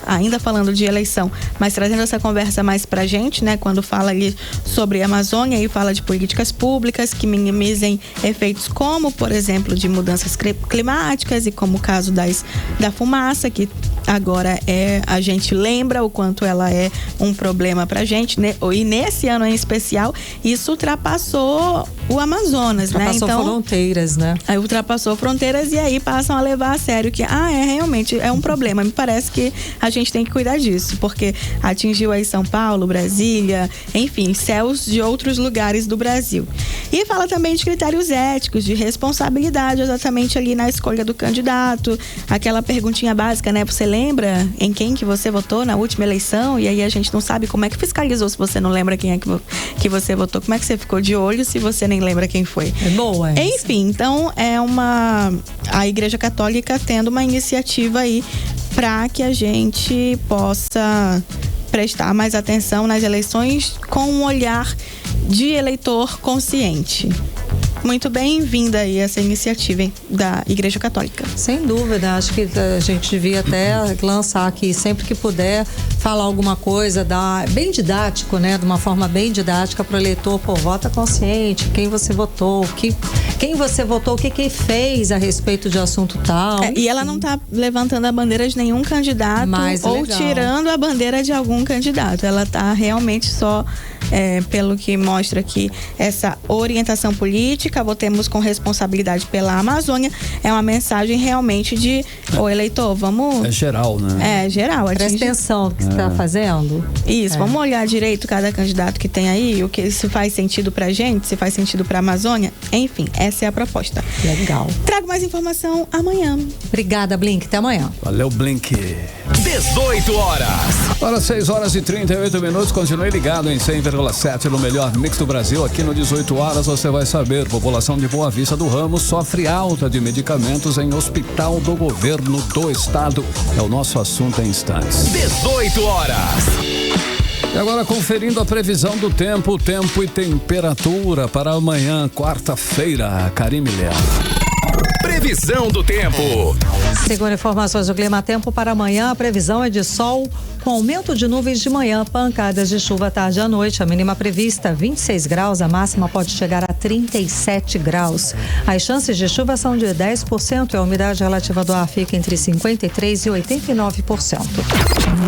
ainda falando de eleição, mas trazendo essa conversa mais pra gente, né? Quando fala ali sobre a Amazônia e fala de políticas públicas que minimizem efeitos como, por exemplo, de mudanças climáticas e como o caso da fumaça, que agora a gente lembra o quanto ela é um problema pra gente, né? E nesse ano em especial, isso ultrapassou o Amazonas, né? Ultrapassou fronteiras, né? Aí ultrapassou fronteiras e aí passam a levar a sério que, realmente é um problema. Me parece que a gente tem que cuidar disso, porque atingiu aí São Paulo, Brasília, enfim, céus de outros lugares do Brasil. E fala também de critérios éticos, de responsabilidade exatamente ali na escolha do candidato, aquela perguntinha básica, né? Você lembra em quem que você votou na última eleição? E aí a gente não sabe como é que fiscalizou se você não lembra quem é que você votou, como é que você ficou de olho se você nem lembra quem foi. É boa essa. Enfim, então a Igreja Católica tendo uma iniciativa aí para que a gente possa prestar mais atenção nas eleições com um olhar de eleitor consciente. Muito bem-vinda aí essa iniciativa, hein, da Igreja Católica. Sem dúvida, acho que a gente devia até lançar aqui, sempre que puder, falar alguma coisa, bem didático, né? De uma forma bem didática para o eleitor, vota consciente, quem você votou, o que fez a respeito de assunto tal. E ela não está levantando a bandeira de nenhum candidato ou tirando a bandeira de algum candidato. Ela está realmente só, pelo que mostra aqui, essa orientação política, votemos com responsabilidade pela Amazônia, é uma mensagem realmente de, eleitor, vamos... É geral, né? É geral. Presta atenção no que você está fazendo. Isso, vamos olhar direito cada candidato que tem aí, o que se faz sentido pra gente, se faz sentido pra Amazônia, enfim, essa é a proposta. Legal. Trago mais informação amanhã. Obrigada, Blink, até amanhã. Valeu, Blink. 18 horas. Agora 6h38, continue ligado em 100,7 no melhor mix do Brasil. Aqui no 18 horas você vai saber, população de Boa Vista do Ramos sofre alta de medicamentos em hospital do governo do estado. É o nosso assunto em instantes. 18 horas. E agora conferindo a previsão do tempo e temperatura para amanhã, quarta-feira. Karime Leal. Previsão do tempo. Segundo informações do Climatempo, para amanhã a previsão é de sol com aumento de nuvens de manhã, pancadas de chuva à tarde e à noite. A mínima prevista 26 graus, a máxima pode chegar a 37 graus. As chances de chuva são de 10% e a umidade relativa do ar fica entre 53% e 89%.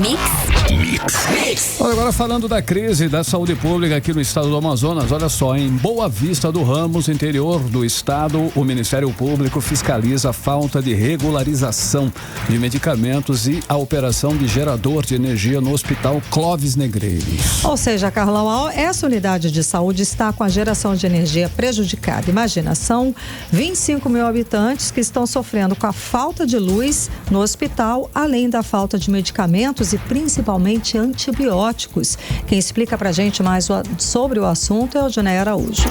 Mix. Agora falando da crise da saúde pública aqui no estado do Amazonas, olha só, em Boa Vista do Ramos, interior do estado, o Ministério Público fiscaliza a falta de regularização de medicamentos e a operação de gerador de energia no Hospital Clóvis Negreiros. Ou seja, Carlão, essa unidade de saúde está com a geração de energia prejudicada. Imagina, são 25 mil habitantes que estão sofrendo com a falta de luz no hospital, além da falta de medicamentos e principalmente antibióticos. Quem explica pra gente mais sobre o assunto é o Joné Araújo.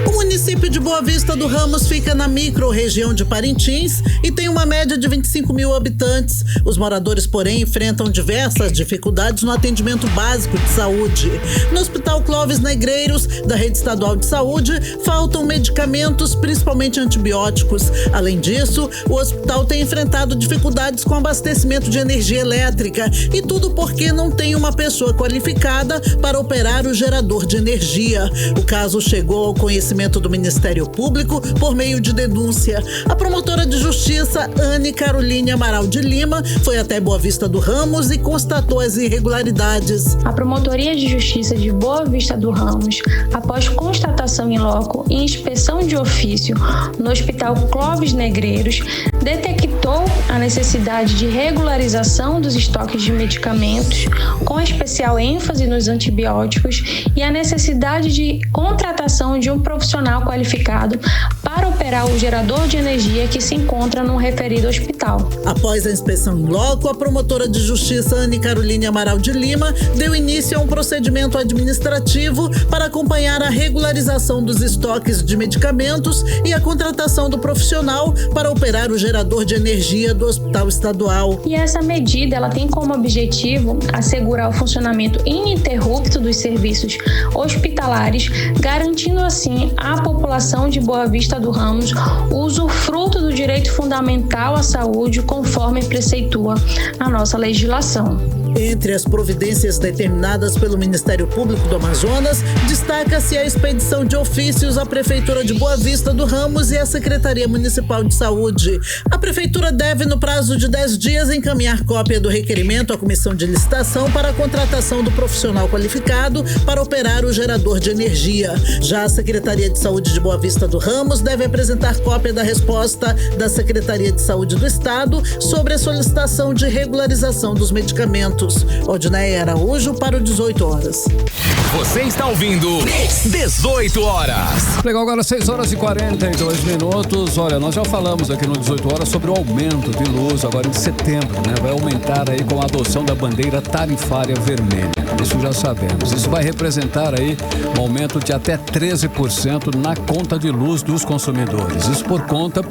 O município de Boa Vista do Ramos fica na micro-região de Parintins e tem uma média de 25 mil habitantes. Os moradores, porém, enfrentam diversas dificuldades no atendimento básico de saúde. No Hospital Clóvis Negreiros, da Rede Estadual de Saúde, faltam medicamentos, principalmente antibióticos. Além disso, o hospital tem enfrentado dificuldades com abastecimento de energia elétrica e tudo porque não tem uma pessoa qualificada para operar o gerador de energia. O caso chegou ao conhecimento do Ministério Público por meio de denúncia. A promotora de justiça, Anne Caroline Amaral de Lima, foi até Boa Vista do Ramos e constatou as irregularidades. A Promotoria de Justiça de Boa Vista do Ramos, após constatação in loco e inspeção de ofício no Hospital Clóvis Negreiros, detectou a necessidade de regularização dos estoques de medicamentos, com especial ênfase nos antibióticos, e a necessidade de contratação de um profissional qualificado para operar o gerador de energia que se encontra no referido hospital. Após a inspeção in loco, a promotora de justiça Anne Caroline Amaral de Lima deu início a um procedimento administrativo para acompanhar a regularização dos estoques de medicamentos e a contratação do profissional para operar o gerador de energia do Hospital Estadual. E essa medida, ela tem como objetivo assegurar o funcionamento ininterrupto dos serviços hospitalares, garantindo assim à população de Boa Vista do Ramos o usufruto do direito fundamental à saúde, conforme preceitua a nossa legislação. Entre as providências determinadas pelo Ministério Público do Amazonas, destaca-se a expedição de ofícios à Prefeitura de Boa Vista do Ramos e à Secretaria Municipal de Saúde. A Prefeitura deve, no prazo de 10 dias, encaminhar cópia do requerimento à Comissão de Licitação para a contratação do profissional qualificado para operar o gerador de energia. Já a Secretaria de Saúde de Boa Vista do Ramos deve apresentar cópia da resposta da Secretaria de Saúde do Estado sobre a solicitação de regularização dos medicamentos. Odneia Araújo para o 18 horas. Você está ouvindo 18 horas. Legal, agora 6 horas e 42 minutos. Olha, nós já falamos aqui no 18 horas sobre o aumento de luz agora em setembro, né? Vai aumentar aí com a adoção da bandeira tarifária vermelha. Isso já sabemos. Isso vai representar aí um aumento de até 13% na conta de luz dos consumidores. Isso por conta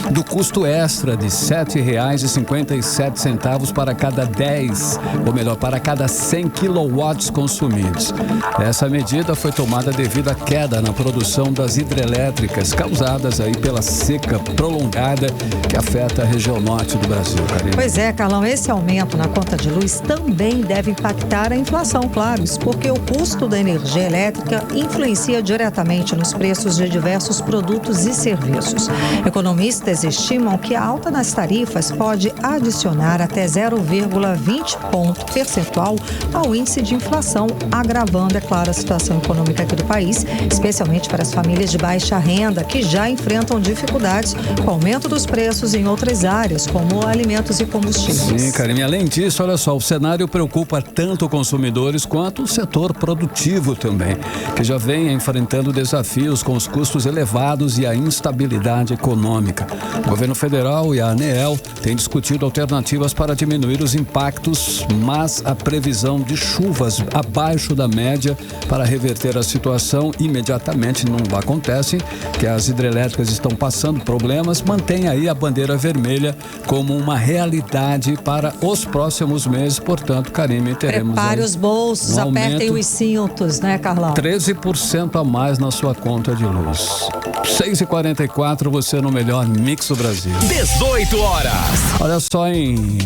do custo extra de R$ 7,57 para cada 10, ou melhor, para cada 100 quilowatts consumidos. Essa medida foi tomada devido à queda na produção das hidrelétricas causadas aí pela seca prolongada que afeta a região norte do Brasil, Karine. Pois é, Carlão, esse aumento na conta de luz também deve impactar a inflação, claro, isso porque o custo da energia elétrica influencia diretamente nos preços de diversos produtos e serviços. Economistas estimam que a alta nas tarifas pode adicionar até 0,20 ponto percentual ao índice de inflação, agravando, é claro, a situação econômica aqui do país, especialmente para as famílias de baixa renda, que já enfrentam dificuldades com o aumento dos preços em outras áreas, como alimentos e combustíveis. Sim, Karine, além disso, olha só, o cenário preocupa tanto consumidores quanto o setor produtivo também, que já vem enfrentando desafios com os custos elevados e a instabilidade econômica. O governo federal e a ANEEL têm discutido alternativas para diminuir os impactos, mas a previsão de chuvas abaixo da média para reverter a situação imediatamente não acontece, que as hidrelétricas estão passando problemas, mantém aí a bandeira vermelha como uma realidade para os próximos meses. Portanto, Karine, teremos prepare os bolsos, apertem os cintos, né, Carlão? 13% a mais na sua conta de luz. 6h44, você no melhor Mix do Brasil. 18 horas. Olha só, em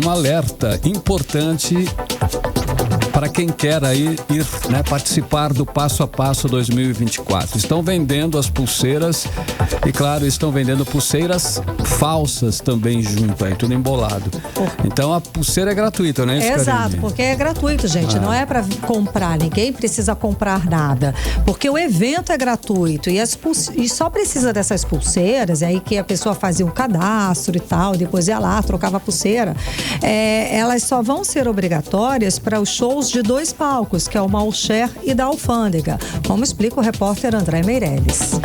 um alerta importante para quem quer aí ir, né, participar do Passo a Passo 2024. Estão vendendo as pulseiras e, claro, estão vendendo pulseiras falsas também junto aí, tudo embolado. Então a pulseira é gratuita, né? Exato, porque é gratuito, gente. Não é para comprar, ninguém precisa comprar nada. Porque o evento é gratuito e só precisa dessas pulseiras, é aí que a pessoa fazia um cadastro e tal, depois ia lá, trocava a pulseira. Elas só vão ser obrigatórias para os shows de 2 palcos, que é o Malcher e da Alfândega, como explica o repórter André Meirelles.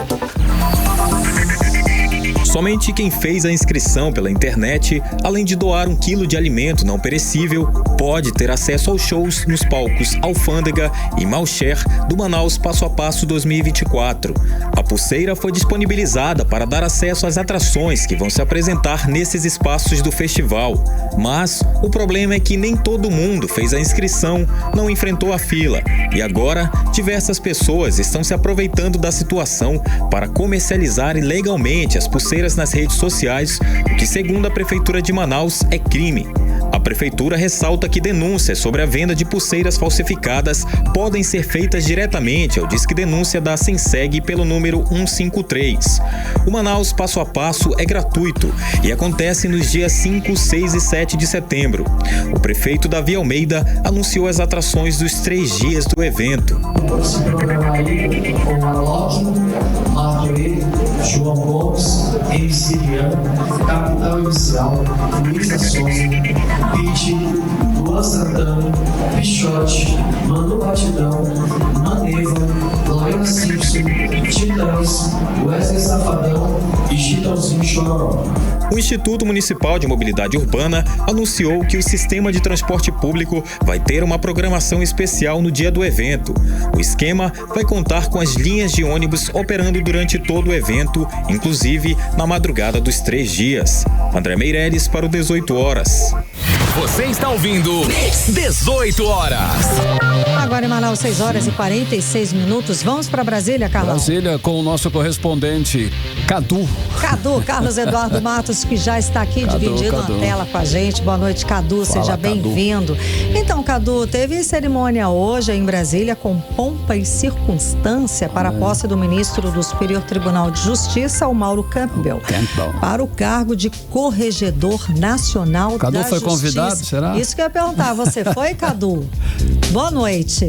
Somente quem fez a inscrição pela internet, além de doar 1 quilo de alimento não perecível, pode ter acesso aos shows nos palcos Alfândega e Malcher do Manaus Passo a Passo 2024. A pulseira foi disponibilizada para dar acesso às atrações que vão se apresentar nesses espaços do festival. Mas o problema é que nem todo mundo fez a inscrição, não enfrentou a fila. E agora, diversas pessoas estão se aproveitando da situação para comercializar ilegalmente as pulseiras nas redes sociais, o que, segundo a Prefeitura de Manaus, é crime. A Prefeitura ressalta que denúncias sobre a venda de pulseiras falsificadas podem ser feitas diretamente ao Disque Denúncia da Senseg pelo número 153. O Manaus Passo a Passo é gratuito e acontece nos dias 5, 6 e 7 de setembro. O prefeito Davi Almeida anunciou as atrações dos 3 dias do evento. Esse programa aí com a Loki, Marjorie, João Gomes, MC Liano, Capital Inicial, Luísa Souza, Pete, Luan Santana, Pichote, Manu Batidão, Maneva, Lorena Simpson, Titãs, Wesley Safadão e Chitãozinho Chororó. O Instituto Municipal de Mobilidade Urbana anunciou que o sistema de transporte público vai ter uma programação especial no dia do evento. O esquema vai contar com as linhas de ônibus operando durante todo o evento, inclusive na madrugada dos 3 dias. André Meireles para o 18 Horas. Você está ouvindo 18 Horas. Agora em Manaus, 6 horas e 46 minutos. Vamos para Brasília, Carlão. Brasília com o nosso correspondente, Cadu, Carlos Eduardo Matos, que já está aqui dividindo a tela com a gente. Boa noite, Cadu. Seja bem-vindo. Então, Cadu, teve cerimônia hoje em Brasília com pompa e circunstância para a posse do ministro do Superior Tribunal de Justiça, o Mauro Campbell, para o cargo de Corregedor Nacional da Justiça. Cadu foi convidado, será? Isso que eu ia perguntar. Você foi, Cadu? Boa noite.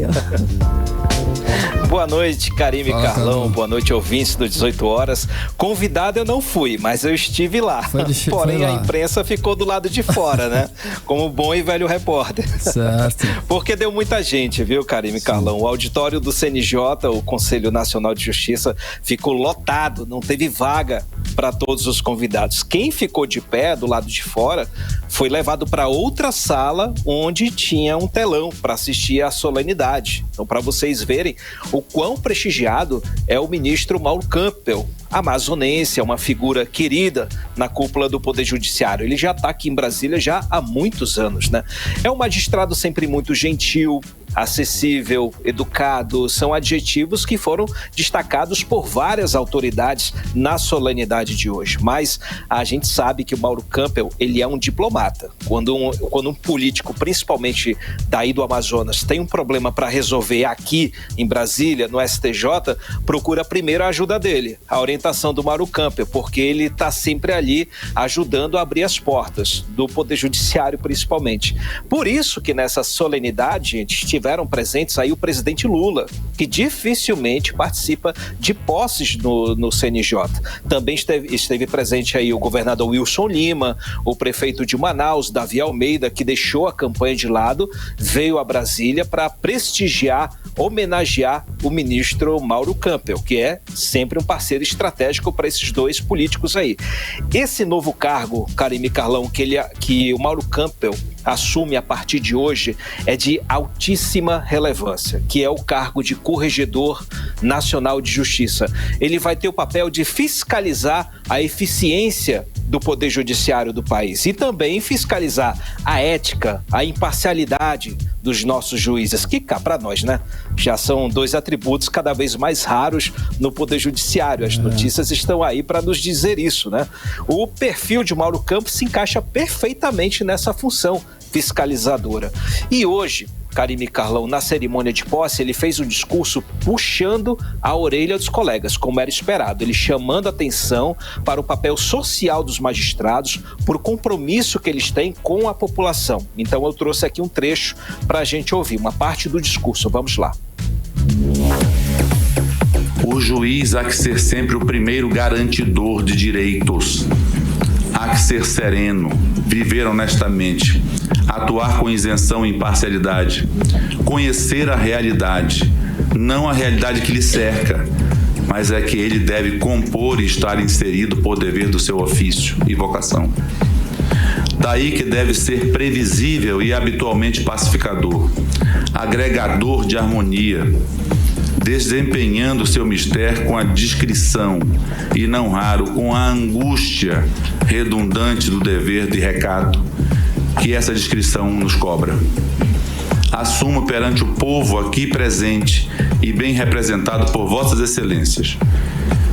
Boa noite, Karime e Carlão. Boa noite, ouvintes do 18 Horas. Convidado eu não fui, mas eu estive lá. Porém, a imprensa ficou do lado de fora, né? Como bom e velho repórter. Certo. Porque deu muita gente, viu, Karime e Carlão? O auditório do CNJ, o Conselho Nacional de Justiça, ficou lotado, não teve vaga para todos os convidados. Quem ficou de pé do lado de fora foi levado para outra sala onde tinha um telão para assistir à solenidade. Então, para vocês verem o quão prestigiado é o ministro Mauro Campbell, amazonense, é uma figura querida na cúpula do Poder Judiciário. Ele já está aqui em Brasília já há muitos anos, né? É um magistrado sempre muito gentil, acessível, educado, são adjetivos que foram destacados por várias autoridades na solenidade de hoje. Mas a gente sabe que o Mauro Campbell, ele é um diplomata. Quando um político, principalmente daí do Amazonas, tem um problema para resolver aqui em Brasília, no STJ, procura primeiro a ajuda dele, a orientação do Mauro Campbell, porque ele está sempre ali ajudando a abrir as portas do Poder Judiciário, principalmente. Por isso que nessa solenidade, gente, estiveram presentes aí o presidente Lula, que dificilmente participa de posses no CNJ. Também esteve presente aí o governador Wilson Lima, o prefeito de Manaus, Davi Almeida, que deixou a campanha de lado, veio a Brasília para prestigiar, homenagear o ministro Mauro Campbell, que é sempre um parceiro estratégico para esses dois políticos aí. Esse novo cargo, Karime e Carlão, que o Mauro Campbell assume a partir de hoje é de altíssima relevância, que é o cargo de Corregedor Nacional de Justiça. Ele vai ter o papel de fiscalizar a eficiência do Poder Judiciário do país e também fiscalizar a ética, a imparcialidade dos nossos juízes, que cá para nós, né? Já são dois atributos cada vez mais raros no Poder Judiciário. As notícias estão aí para nos dizer isso, né? O perfil de Mauro Campbell se encaixa perfeitamente nessa função fiscalizadora. E hoje, Karime e Carlão, na cerimônia de posse, ele fez um discurso puxando a orelha dos colegas, como era esperado. Ele chamando atenção para o papel social dos magistrados, por compromisso que eles têm com a população. Então eu trouxe aqui um trecho para a gente ouvir, uma parte do discurso. Vamos lá. O juiz há que ser sempre o primeiro garantidor de direitos. Há que ser sereno, viver honestamente, atuar com isenção e imparcialidade, conhecer a realidade, não a realidade que lhe cerca, mas é que ele deve compor e estar inserido por dever do seu ofício e vocação. Daí que deve ser previsível e habitualmente pacificador, agregador de harmonia, desempenhando seu mistério com a discrição e, não raro, com a angústia redundante do dever de recado que essa descrição nos cobra. Assumo perante o povo aqui presente e bem representado por vossas excelências,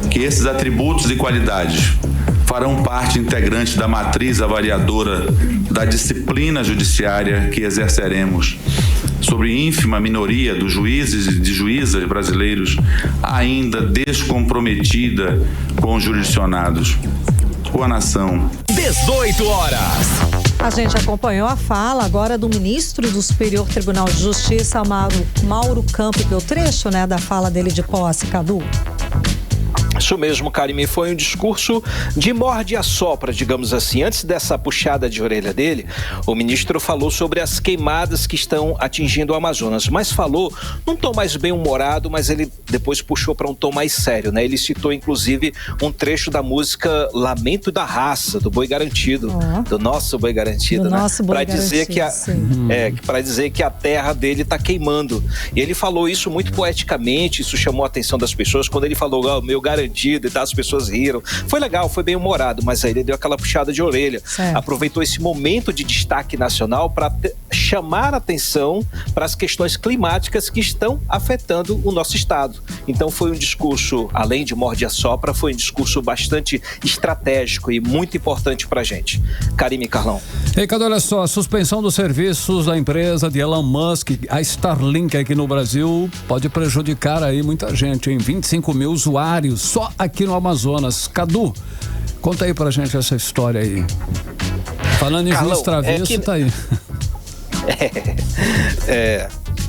que esses atributos e qualidades farão parte integrante da matriz avaliadora da disciplina judiciária que exerceremos sobre ínfima minoria dos juízes e de juízas brasileiros ainda descomprometida com os jurisdicionados, com a nação. 18 horas. A gente acompanhou a fala agora do ministro do Superior Tribunal de Justiça, Mauro Campbell, o trecho, né, da fala dele de posse, Cadu. Isso mesmo, Karime, foi um discurso de morde-a-sopra, digamos assim. Antes dessa puxada de orelha dele, o ministro falou sobre as queimadas que estão atingindo o Amazonas, mas falou num tom mais bem-humorado, mas ele depois puxou para um tom mais sério, né? Ele citou, inclusive, um trecho da música Lamento da Raça, do Boi Garantido, do nosso Boi Garantido, né? Para dizer que a terra dele está queimando. E ele falou isso muito poeticamente, isso chamou a atenção das pessoas, quando ele falou, meu garantido e tal, as pessoas riram. Foi legal, foi bem humorado, mas aí ele deu aquela puxada de orelha. Certo. Aproveitou esse momento de destaque nacional para chamar a atenção para as questões climáticas que estão afetando o nosso estado. Então foi um discurso, além de morde-a-sopra, foi um discurso bastante estratégico e muito importante para a gente. Karime, Carlão. Ei, Cadu, olha só, a suspensão dos serviços da empresa de Elon Musk, a Starlink aqui no Brasil, pode prejudicar aí muita gente, hein? 25 mil usuários só aqui no Amazonas. Cadu, conta aí pra gente essa história aí. Falando em juiz travesso, tá aí.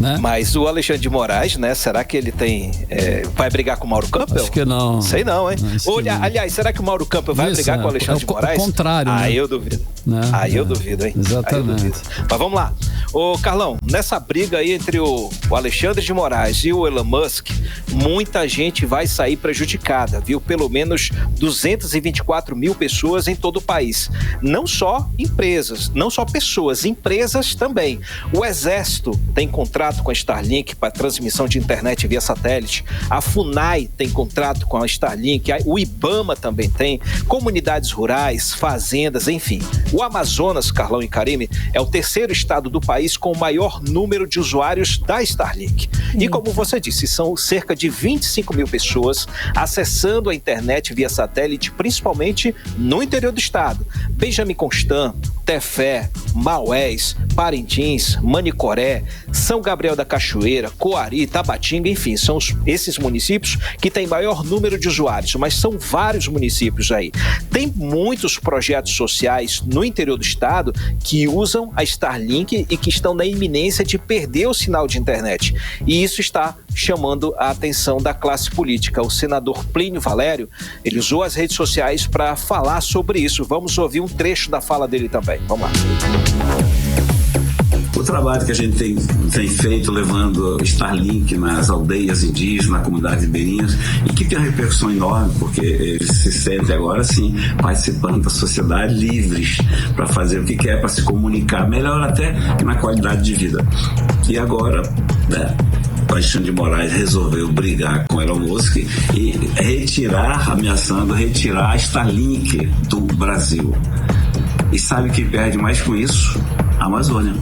Né? Mas o Alexandre de Moraes, né? Será que ele tem... vai brigar com o Mauro Campbell? Acho que não. Sei não, hein? Aliás, será que o Mauro Campbell vai brigar com o Alexandre de Moraes? É o contrário, né? Eu duvido. Eu duvido, hein? Exatamente. Mas vamos lá. Ô, Carlão, nessa briga aí entre o Alexandre de Moraes e o Elon Musk, muita gente vai sair prejudicada, viu? Pelo menos 224 mil pessoas em todo o país. Não só empresas, não só pessoas, empresas também. O Exército tem contrato com a Starlink para transmissão de internet via satélite. A FUNAI tem contrato com a Starlink. O IBAMA também tem. Comunidades rurais, fazendas, enfim. O Amazonas, Carlão e Karime, é o terceiro estado do país com o maior número de usuários da Starlink. E como você disse, são cerca de 25 mil pessoas acessando a internet via satélite, principalmente no interior do estado. Benjamin Constant, Tefé, Maués, Parintins, Manicoré, São Gabriel da Cachoeira, Coari, Tabatinga, enfim, são esses municípios que têm maior número de usuários, mas são vários municípios aí. Tem muitos projetos sociais no interior do estado que usam a Starlink e que estão na iminência de perder o sinal de internet. E isso está chamando a atenção da classe política. O senador Plínio Valério, ele usou as redes sociais para falar sobre isso. Vamos ouvir um trecho da fala dele também. Vamos lá. O trabalho que a gente tem feito levando Starlink nas aldeias indígenas, na comunidade ribeirinhas, e que tem uma repercussão enorme, porque eles se sentem agora sim participando da sociedade, livres para fazer o que quer, para se comunicar melhor até na qualidade de vida. E agora, o Alexandre de Moraes resolveu brigar com Elon Musk e ameaçando retirar a Starlink do Brasil. E sabe quem perde mais com isso? A Amazônia.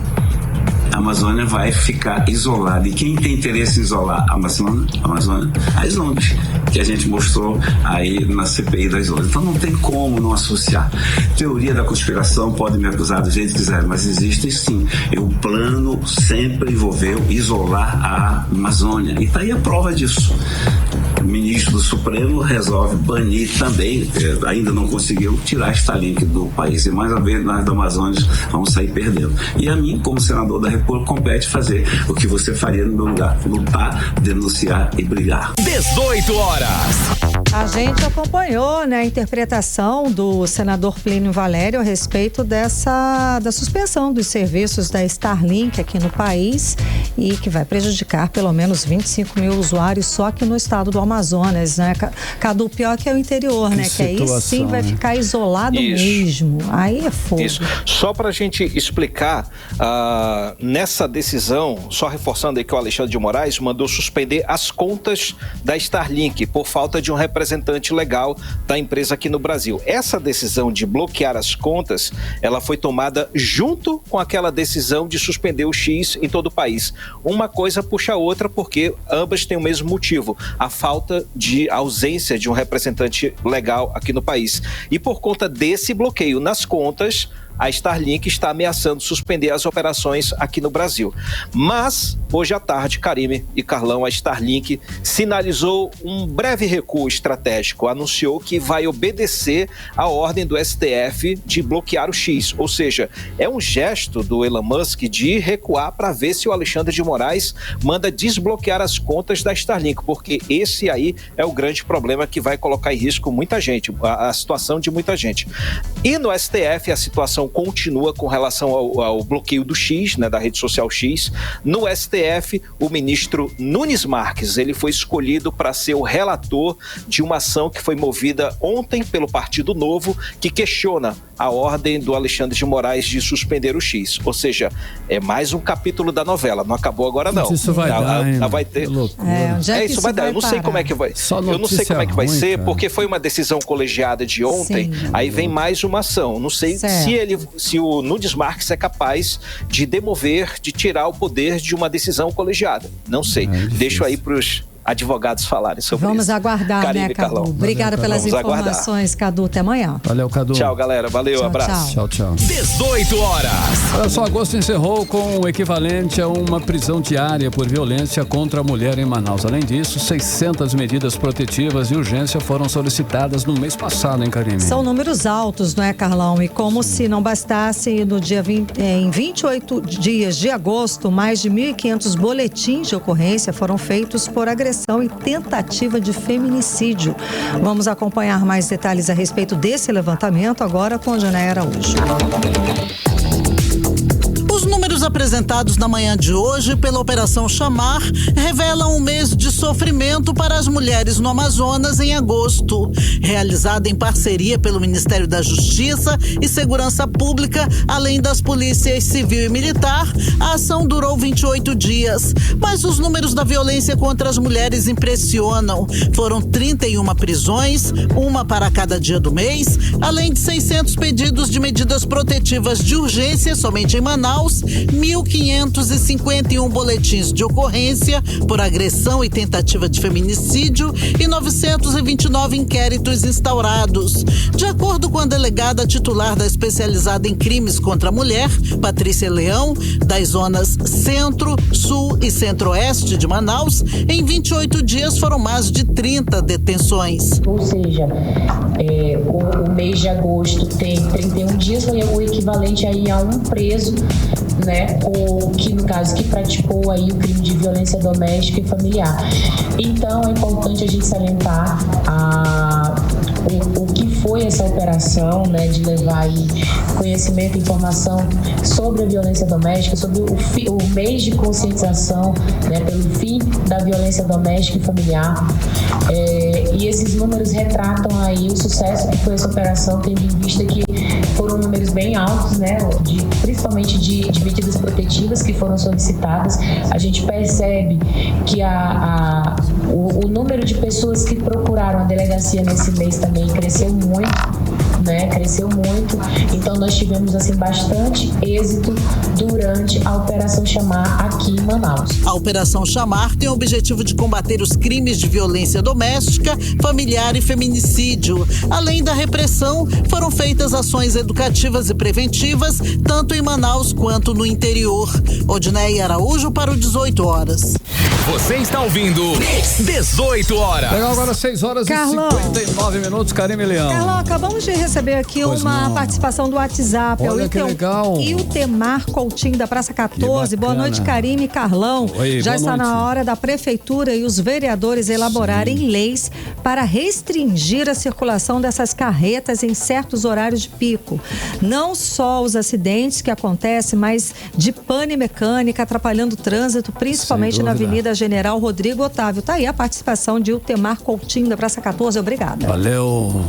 A Amazônia vai ficar isolada. E quem tem interesse em isolar a Amazônia? As ONGs, que a gente mostrou aí na CPI das ONGs. Então não tem como não associar. Teoria da conspiração, pode me acusar do jeito que quiser, mas existe sim. E o plano sempre envolveu isolar a Amazônia. E está aí a prova disso. O ministro do Supremo resolve banir também, ainda não conseguiu tirar a Starlink do país. E mais uma vez nós da Amazônia vamos sair perdendo. E a mim, como senador da República, compete fazer o que você faria no meu lugar: lutar, denunciar e brigar. 18 horas. A gente acompanhou, né, a interpretação do senador Plínio Valério a respeito da suspensão dos serviços da Starlink aqui no país e que vai prejudicar pelo menos 25 mil usuários só aqui no estado do Amazonas, né? Cadu, pior que é o interior, né? Que aí sim vai ficar isolado mesmo. Aí é fogo. Isso. Só para a gente explicar, nessa decisão, só reforçando aí que o Alexandre de Moraes mandou suspender as contas da Starlink por falta de um representante legal da empresa aqui no Brasil. Essa decisão de bloquear as contas, ela foi tomada junto com aquela decisão de suspender o X em todo o país. Uma coisa puxa a outra porque ambas têm o mesmo motivo, a falta de ausência de um representante legal aqui no país. E por conta desse bloqueio nas contas, a Starlink está ameaçando suspender as operações aqui no Brasil. Mas, hoje à tarde, Karime e Carlão, a Starlink sinalizou um breve recuo estratégico, anunciou que vai obedecer à ordem do STF de bloquear o X, ou seja, é um gesto do Elon Musk de recuar para ver se o Alexandre de Moraes manda desbloquear as contas da Starlink, porque esse aí é o grande problema que vai colocar em risco muita gente, a situação de muita gente. E no STF a situação continua com relação ao bloqueio do X, né, da rede social X. No STF, o ministro Nunes Marques, ele foi escolhido para ser o relator de uma ação que foi movida ontem pelo Partido Novo, que questiona a ordem do Alexandre de Moraes de suspender o X. Ou seja, é mais um capítulo da novela. Não acabou agora, não. Isso vai dar, hein? Vai ter. Isso vai dar. Eu não sei como é que vai. Eu não sei como é que vai ser, cara. Porque foi uma decisão colegiada de ontem. Sim. Aí vem mais uma ação. Não sei se o Nunes Marques é capaz de demover, de tirar o poder de uma decisão colegiada. Não sei. Deixo aí para os advogados falarem sobre isso. Vamos aguardar, Karime, né, Cadu? Obrigada pelas informações, Cadu. Até amanhã. Valeu, Cadu. Tchau, galera. Valeu, abraço. Tchau. 18 horas. Olha só, agosto encerrou com o equivalente a uma prisão diária por violência contra a mulher em Manaus. Além disso, 600 medidas protetivas e urgência foram solicitadas no mês passado, hein, Karime? São números altos, não é, Carlão? E como se não bastasse, no dia em 28 dias de agosto, mais de 1.500 boletins de ocorrência foram feitos por agressão e tentativa de feminicídio. Vamos acompanhar mais detalhes a respeito desse levantamento agora com a Janaína Araújo. Os números apresentados na manhã de hoje pela Operação Chamar revelam um mês de sofrimento para as mulheres no Amazonas em agosto. Realizada em parceria pelo Ministério da Justiça e Segurança Pública, além das polícias civil e militar, a ação durou 28 dias. Mas os números da violência contra as mulheres impressionam. Foram 31 prisões, uma para cada dia do mês, além de 600 pedidos de medidas protetivas de urgência somente em Manaus, 1.551 boletins de ocorrência por agressão e tentativa de feminicídio e 929 inquéritos instaurados. De acordo com a delegada titular da especializada em crimes contra a mulher, Patrícia Leão, das zonas Centro, Sul e Centro-Oeste de Manaus, em 28 dias foram mais de 30 detenções. Ou seja, o mês de agosto tem 31 dias, foi o equivalente aí a um preso, né, ou que no caso que praticou aí o crime de violência doméstica e familiar. Então é importante a gente salientar o que foi essa operação, né, de levar aí conhecimento e informação sobre a violência doméstica, sobre o mês de conscientização, né, pelo fim da violência doméstica e familiar. E esses números retratam aí o sucesso que foi essa operação, tendo em vista que foram números bem altos, né, principalmente de medidas protetivas que foram solicitadas. A gente percebe que o número de pessoas que procuraram a delegacia nesse mês também cresceu muito, né? Cresceu muito. Então nós tivemos assim bastante êxito durante a Operação Chamar aqui em Manaus. A Operação Chamar tem o objetivo de combater os crimes de violência doméstica, familiar e feminicídio. Além da repressão, foram feitas ações educativas e preventivas, tanto em Manaus quanto no interior. Odneia Araújo para o 18 horas. Você está ouvindo 18 horas. Legal, agora 6 horas Carlão. e 59 minutos, Karime Leão. Carlão, acabamos de receber aqui uma participação do WhatsApp. Olha que legal. E o Temar Coutinho da Praça 14. Boa noite, Karime e Carlão. Oi, já está noite. na hora da Prefeitura e os vereadores elaborarem leis para restringir a circulação dessas carretas em certos horários de pico. Não só os acidentes que acontecem, mas de pane mecânica atrapalhando o trânsito, principalmente na Avenida General Rodrigo Otávio. Tá aí a participação de Temar Coutinho da Praça 14. Obrigada. Valeu.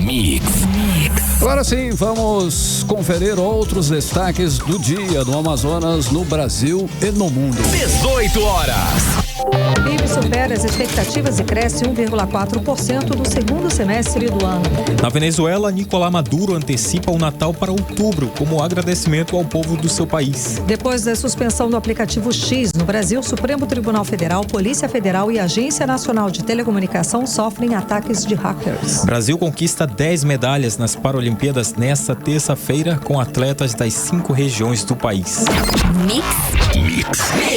Mix. Agora sim, vamos conferir outros destaques do dia no Amazonas, no Brasil e no mundo. 18 horas. PIB supera as expectativas e cresce 1,4% no segundo semestre do ano. Na Venezuela, Nicolás Maduro antecipa o Natal para outubro como agradecimento ao povo do seu país. Depois da suspensão do aplicativo X no Brasil, Supremo Tribunal Federal, Polícia Federal e Agência Nacional de Telecomunicação sofrem ataques de hackers. Brasil conquista 10 medalhas nas Paralimpíadas nesta terça-feira com atletas das 5 regiões do país. Mix.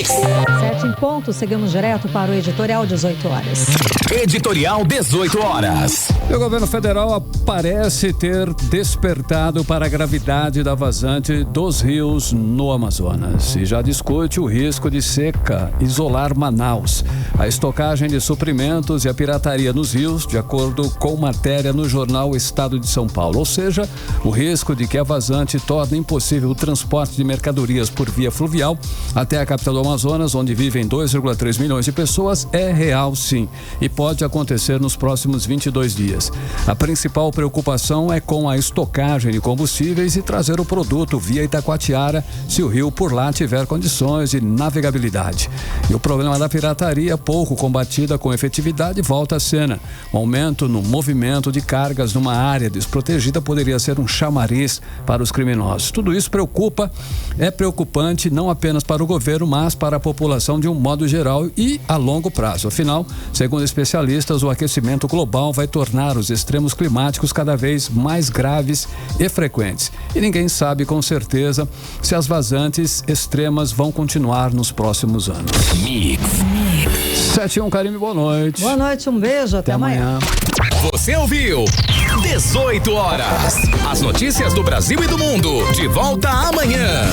7 em ponto, seguimos direto para o editorial 18 horas. Editorial 18 horas. O governo federal parece ter despertado para a gravidade da vazante dos rios no Amazonas e já discute o risco de seca isolar Manaus, a estocagem de suprimentos e a pirataria nos rios, de acordo com matéria no jornal Estado de São Paulo. Ou seja, o risco de que a vazante torne impossível o transporte de mercadorias por via fluvial até a capital do Amazonas, onde vivem 2,3 milhões de pessoas, é real sim e pode acontecer nos próximos 22 dias. A principal preocupação é com a estocagem de combustíveis e trazer o produto via Itacoatiara se o rio por lá tiver condições de navegabilidade. E o problema da pirataria, pouco combatida com efetividade, volta à cena. O aumento no movimento de cargas numa área desprotegida poderia ser um chamariz para os criminosos. Tudo isso é preocupante não apenas para o governo, mas para a população de um modo geral e a longo prazo. Afinal, segundo especialistas, o aquecimento global vai tornar os extremos climáticos cada vez mais graves e frequentes. E ninguém sabe com certeza se as vazantes extremas vão continuar nos próximos anos. 7-1, Karime, boa noite. Boa noite, um beijo, até amanhã. Você ouviu 18 horas. As notícias do Brasil e do mundo. De volta amanhã.